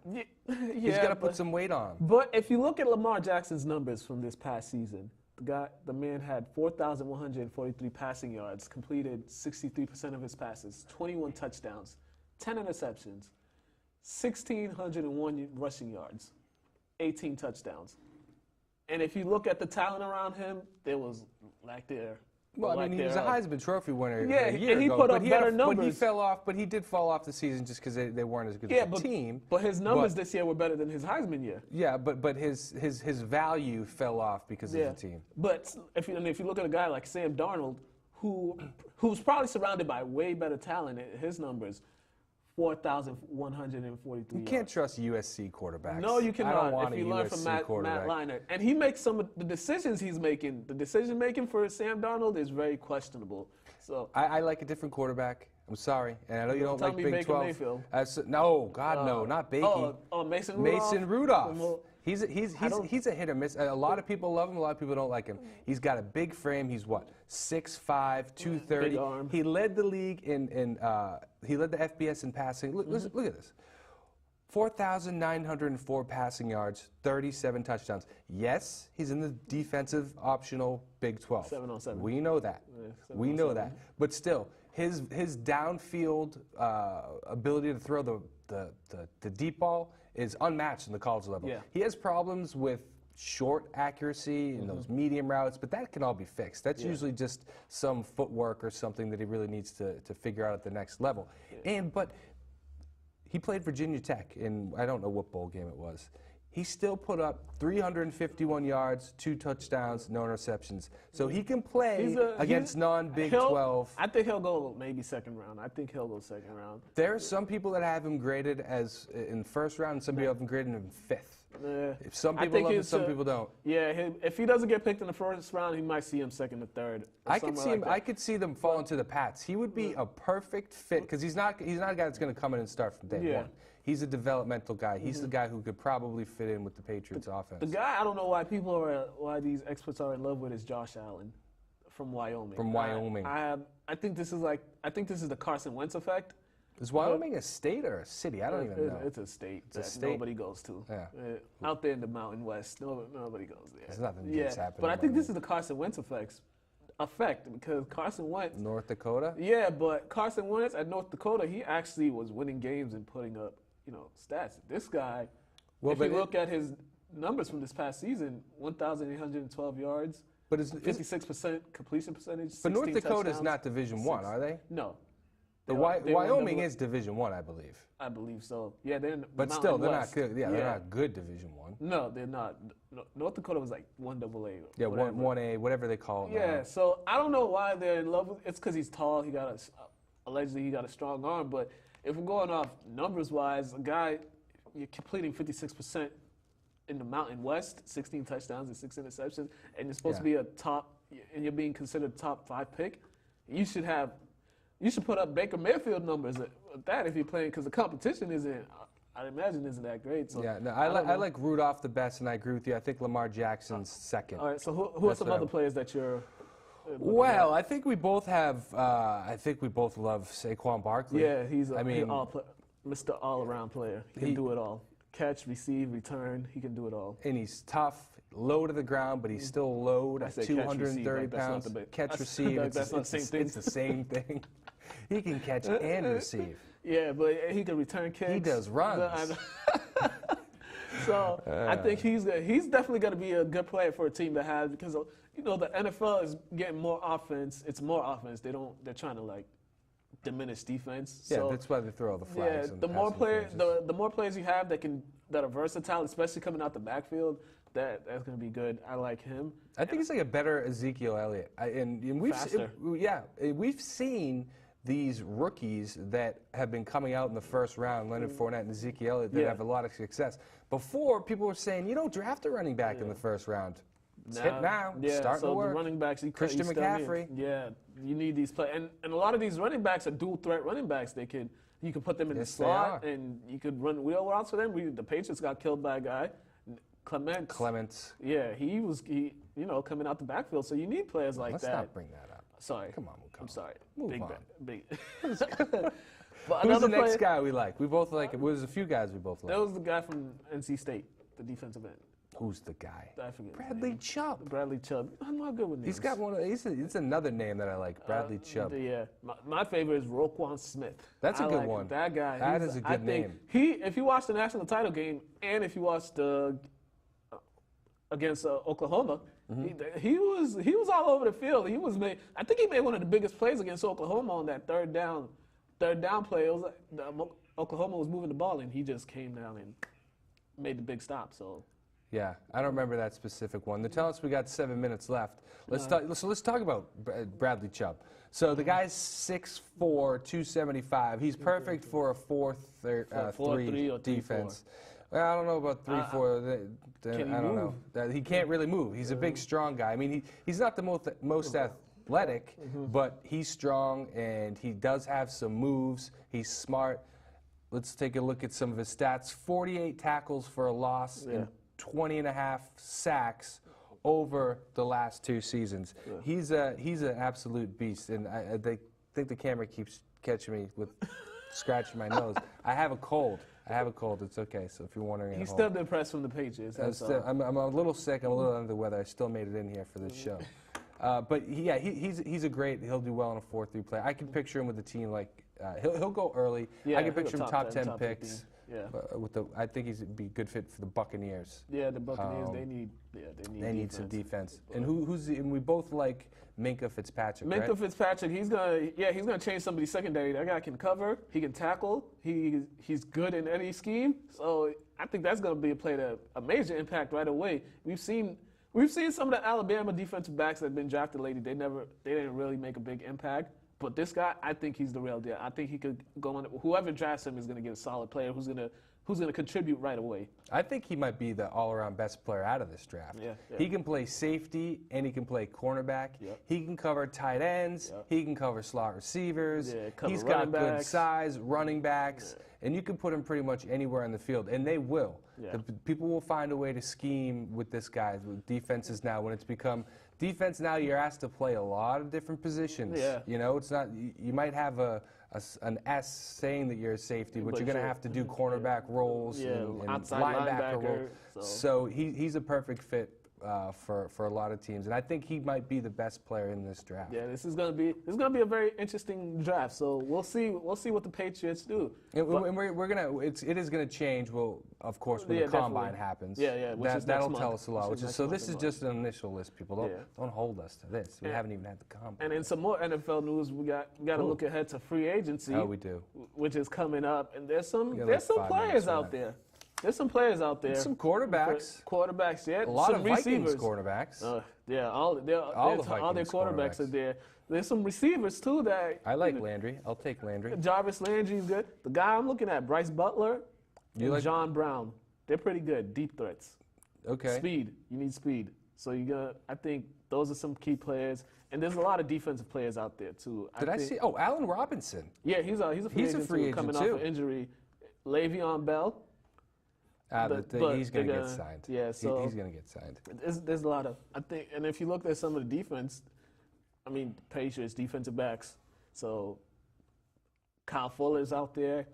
He's got to put some weight on. But if you look at Lamar Jackson's numbers from this past season, the man had 4,143 passing yards, completed 63% of his passes, 21 touchdowns, 10 interceptions, 1,601 rushing yards, 18 touchdowns. And if you look at the talent around him, there was lack there. Well, I mean, he was a Heisman Trophy winner Yeah, a year and he ago, put up but better But he numbers. fell off. But he did fall off the season just because they weren't as good Yeah, as a team. but his numbers this year were better than his Heisman year. Yeah, but his value fell off because of the team. But if you look at a guy like Sam Darnold, who's probably surrounded by way better talent, his numbers, 4,143 You can't trust USC quarterbacks. No, you I cannot. don't want if you a learn USC from Matt quarterback. Leinart. And he makes some of the decisions he's making. The decision making for Sam Darnold is very questionable. So I like a different quarterback. I'm sorry, and I know you don't tell like me Big Baker 12. Mayfield. No, God, no, not Baker. Mason Rudolph. Mason Rudolph. He's a hit or miss. A lot of people love him. A lot of people don't like him. He's got a big frame. He's what, 6'5", 230. Big arm. He led the league he led the FBS in passing. Look at this. 4,904 passing yards, 37 touchdowns. Yes, he's in the defensive optional Big 12. 7-on-7. We know that. Yeah, We know that. But still, his downfield ability to throw the deep ball is unmatched in the college level. Yeah. He has problems with short accuracy and those medium routes, but that can all be fixed. That's usually just some footwork or something that he really needs to figure out at the next level. But he played Virginia Tech in, I don't know what bowl game it was. He still put up 351 yards, 2 touchdowns, no interceptions. So he can play against non-Big 12. I think he'll go maybe second round. I think he'll go second round. There are some people that have him graded as in the first round, and some people have him graded in fifth. If some people love him, some people don't. Yeah, if he doesn't get picked in the first round, he might see him second or third. I could see him. I could see them falling to the Pats. He would be a perfect fit because he's not a guy that's going to come in and start from day one. He's a developmental guy. He's the guy who could probably fit in with the Patriots offense. The guy I don't know why these experts are in love with is Josh Allen from Wyoming. From Wyoming. I think this is the Carson Wentz effect. Is Wyoming a state or a city? I don't even know. It's a state It's a that state? nobody goes to. Yeah. Out there in the Mountain West, nobody goes there. There's nothing good's happening but I in think this Wyoming. is the Carson Wentz effect because Carson Wentz. North Dakota? Yeah, but Carson Wentz at North Dakota, he actually was winning games and putting up, stats. This guy, if you look at his numbers from this past season, 1,812 yards, But it's 56% completion percentage. But North 16 Dakota is touchdowns. not Division I, are they? No. But They were Wyoming is Division I believe. I believe so. Yeah, they're in the But Mountain still, they're West. not good. Yeah, they're not good Division I. No, they're not. North Dakota was like 1AA. Yeah, whatever. 1A, whatever they call it. Yeah, now. so I don't know why they're in love with. It's because he's tall. Allegedly he got a strong arm. But if we're going off numbers wise, a guy you're completing 56% in the Mountain West, 16 touchdowns and 6 interceptions, and you're supposed to be a top, and you're being considered a top 5 pick. You should put up Baker Mayfield numbers at that if you're playing, because the competition isn't. I imagine isn't that great. So Yeah, no, I like Rudolph the best, and I agree with you. I think Lamar Jackson's second. All right, so who are some other players that you're? Well, I think we both have. I think we both love Saquon Barkley. Yeah, he's Mr. All-around player. He can do it all. Catch, receive, return. He can do it all. And he's tough, low to the ground, but he's still low at 230 pounds. Catch, receive. That's not the same thing. It's the same thing. He can catch and receive. Yeah, but he can return kicks. He does runs. So I think he's definitely going to be a good player for a team to have because the NFL is getting more offense. It's more offense. They're trying to diminish defense. Yeah, so, that's why they throw all the flags. Yeah, and the more passing players, interferences. the more players you have that are versatile, especially coming out the backfield, that's going to be good. I like him. I think he's like a better Ezekiel Elliott. And we've seen these rookies that have been coming out in the first round, Leonard Fournette and Ezekiel Elliott, that have a lot of success. Before, people were saying, you don't draft a running back in the first round. It's hit now. Yeah, Starting so to work. the running backs, Christian McCaffrey. Yeah, you need these players, and a lot of these running backs are dual threat running backs. You can put them in the slot, and you could run wheel routes for them. The Patriots got killed by a guy, Clements. Yeah, he coming out the backfield. So you need players like Let's that. not bring that up. Sorry, Come on. I'm sorry. Move on. Big. Who's the next guy we like? We both like it. There's a few guys we both like. That was the guy from NC State, the defensive end. Who's the guy? I forget his Bradley name. Chubb. Bradley Chubb. I'm not good with names. He's got one. It's another name that I like. Bradley Chubb. Yeah, my favorite is Roquan Smith. That's a I good like one. That guy. That is a good name. If you watch the national title game and if you watched against Oklahoma, he was all over the field. I think he made one of the biggest plays against Oklahoma on that third down play. It was Oklahoma was moving the ball and he just came down and made the big stop. So. Yeah, I don't remember that specific one. They tell us we got 7 minutes left. Let's talk about Bradley Chubb. So the guy's 6'4", 275. He's perfect for a 4-3 or defense. Well, I don't know about 3-4. I don't know. He can't really move. He's a big, strong guy. I mean, he's not the most athletic, but he's strong and he does have some moves. He's smart. Let's take a look at some of his stats. 48 tackles for a loss. And 20.5 sacks over the last 2 seasons. Yeah. He's an absolute beast, and I think the camera keeps catching me with scratching my nose. I have a cold. It's okay. So if you're wondering, he's still impressed from the Patriots. I'm a little sick. I'm a little under the weather. I still made it in here for this show. But he's a great. He'll do well in a 4-3 play. I can picture him with the team like he'll go early. Yeah, I can picture him top 10 picks. 15. Yeah. I think he'd be a good fit for the Buccaneers. Yeah, the Buccaneers they need some defense. And and we both like Minkah Fitzpatrick. Minkah Fitzpatrick, he's gonna change somebody's secondary. That guy can cover, he can tackle, he's good in any scheme. So I think that's gonna be a major impact right away. We've seen some of the Alabama defensive backs that have been drafted lately. They didn't really make a big impact. But this guy, I think he's the real deal. I think he could go on. Whoever drafts him is going to get a solid player who's going to contribute right away. I think he might be the all-around best player out of this draft. Yeah. He can play safety and he can play cornerback. Yep. He can cover tight ends. Yep. He can cover slot receivers. Yeah, he's got good size, running backs, and you can put him pretty much anywhere on the field, and they will. Yeah. People will find a way to scheme with this guy. With defenses now, when it's become defense now, you're asked to play a lot of different positions. Yeah. You know, it's not. You might have an S saying that you're a safety, but you're going to have to do cornerback roles and linebacker roles. So he's a perfect fit for a lot of teams, and I think he might be the best player in this draft. Yeah, this is gonna be a very interesting draft. So we'll see what the Patriots do. And it is gonna change. Well, of course, when the combine happens. Yeah. That'll tell us a lot. So this is just an initial list, people. Don't hold us to this. We haven't even had the combine. And in some more NFL news, we got to look ahead to free agency. Oh, we do. Which is coming up, and there's some players out there. There's some players out there. Some quarterbacks. Quarterbacks, yeah. A lot some of receivers. Vikings quarterbacks. All their quarterbacks are there. There's some receivers, too, that... I like Landry. I'll take Landry. Jarvis Landry's good. The guy I'm looking at, Bryce Butler and John Brown. They're pretty good, deep threats. Okay. Speed. You need speed. So I think those are some key players. And there's a lot of defensive players out there, too. I see? Oh, Allen Robinson. Yeah, he's a free agent, coming off an injury. Le'Veon Bell. He's going to get signed. Yeah, so he's going to get signed. There's a lot of, I think, and if you look at some of the defense, I mean, Patriots defensive backs. So Kyle Fuller's out there.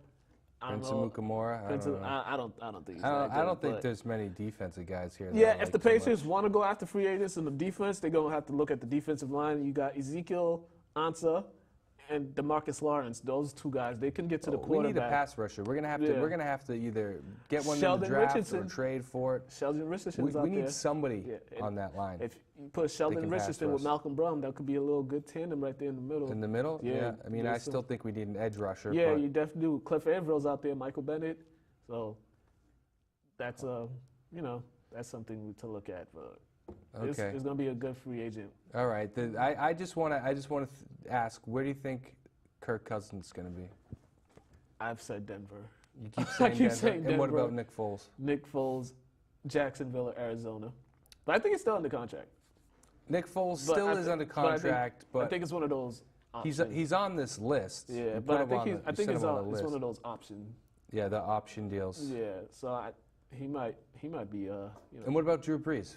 Prince Mukamura. I don't think he's I don't think there's many defensive guys here. Yeah, if the Patriots want to go after free agents in the defense, they're gonna have to look at the defensive line. You got Ezekiel Ansah and DeMarcus Lawrence. Those two guys, they can get to the quarterback. We need a pass rusher. We're gonna have to either get one in the draft or trade for it. Sheldon Richardson's out there. We need somebody on that line. If you put Sheldon Richardson with Malcolm Brown, that could be a little good tandem right there in the middle. In the middle? Yeah. I mean, I still think we need an edge rusher. Yeah, you definitely do. Cliff Avrill's out there, Michael Bennett. So that's that's something to look at. But it's going to be a good free agent. All right. I just want to ask, where do you think Kirk Cousins is going to be? I've said Denver. You keep saying Denver. Denver. And what about Nick Foles? Nick Foles, Jacksonville, or Arizona. But I think he's still under contract. Nick Foles still is under contract, but I think it's one of those options. He's on this list. Yeah, but I think it's one of those options. Yeah, the option deals. Yeah, so he might be. And what about Drew Brees?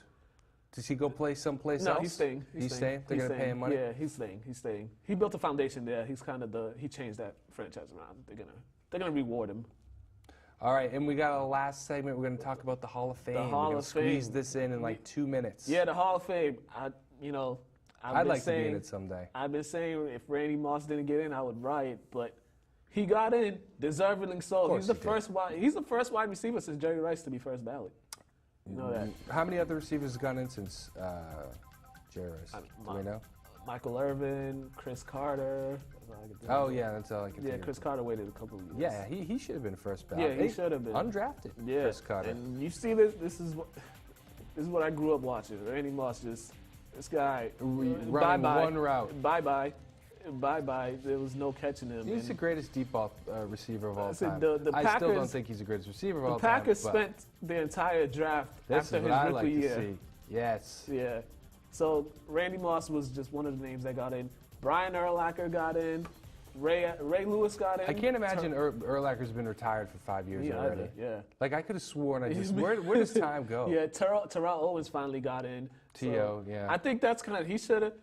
Does he go play someplace else? No, he's staying. He's staying? They're going to pay him money? Yeah, he's staying. He built a foundation there. He's kind of he changed that franchise around. They're gonna reward him. All right, and we got a last segment. We're going to talk about the Hall of Fame. Hall We're going of to squeeze Fame. this in like 2 minutes. Yeah, the Hall of Fame. I'd like to be in it someday. I've been saying if Randy Moss didn't get in, I would riot, but he got in, deservedly so. He's the first wide receiver since Jerry Rice to be first ballot. You know that. How many other receivers have gone in since Jerry Rice? Do we know? Michael Irvin, Chris Carter. Oh, yeah, that's all I can think Yeah, of. Chris Carter waited a couple of years. Yeah, he should have been first ballot. Yeah, he should have been. Undrafted, Yeah. Chris Carter. And you see this is what I grew up watching. Randy Moss this guy Running bye-bye, one route. Bye-bye. There was no catching him. He's the greatest deep ball receiver of all said time. the I still don't Packers- think he's the greatest receiver of all The time. Packers but spent the entire draft this after is his what I rookie like year. to see. Yes. Yeah. So Randy Moss was just one of the names that got in. Brian Urlacher got in. Ray Lewis got in. I can't imagine Urlacher's been retired for 5 years Yeah, already. yeah. Like, I could have sworn where does time go? Yeah, Terrell Owens finally got in. T.O., yeah. I think that's kind of, he should have.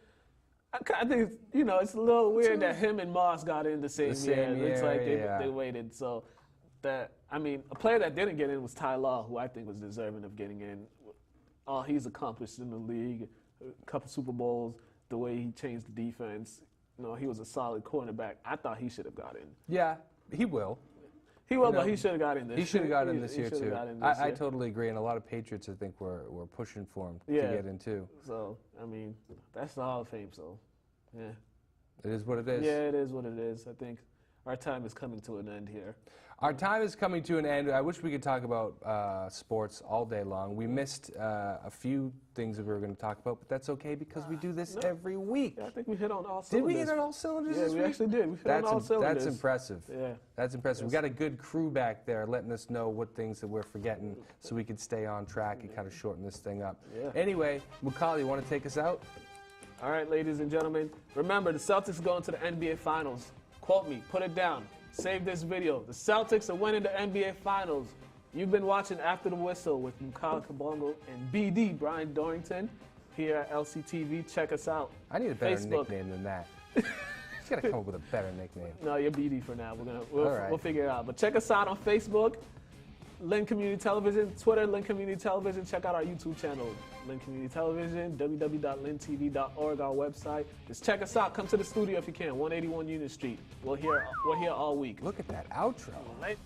I think, it's a little weird that him and Moss got in the same year. It's like they waited. So, a player that didn't get in was Ty Law, who I think was deserving of getting in. All he's accomplished in the league, a couple Super Bowls, the way he changed the defense. He was a solid cornerback. I thought he should have got in. Yeah, he will. He will, but he should have got in this year. He should have got in this year, too. I year. totally agree, and a lot of Patriots, I think, were pushing for him to get in, too. So, that's the Hall of Fame, so, yeah. It is what it is. Yeah, it is what it is. I think our time is coming to an end here. Our time is coming to an end. I wish we could talk about sports all day long. We missed a few things that we were going to talk about, but that's okay because we do this every week. Yeah, I think we hit on all cylinders. Did we hit on all cylinders this week? Yeah, we actually did. We hit on all cylinders. That's impressive. Yeah. That's impressive. We got a good crew back there letting us know what things that we're forgetting so we could stay on track and kind of shorten this thing up. Yeah. Anyway, Mukala, you want to take us out? All right, ladies and gentlemen. Remember, the Celtics are going to the NBA Finals. Quote me. Put it down. Save this video. The Celtics are winning the NBA Finals. You've been watching After the Whistle with Mukala Kabongo and BD, Brian Dorrington, here at LCTV. Check us out. I need a better Facebook. nickname than that. He's got to come up with a better nickname. No, you're BD for now. All right. We'll figure it out. But check us out on Facebook, Lynn Community Television, Twitter, Lynn Community Television. Check out our YouTube channel, Lynn Community Television, www.linntv.org, our website. Just check us out. Come to the studio if you can, 181 Union Street. We're here all week. Look at that outro. Late.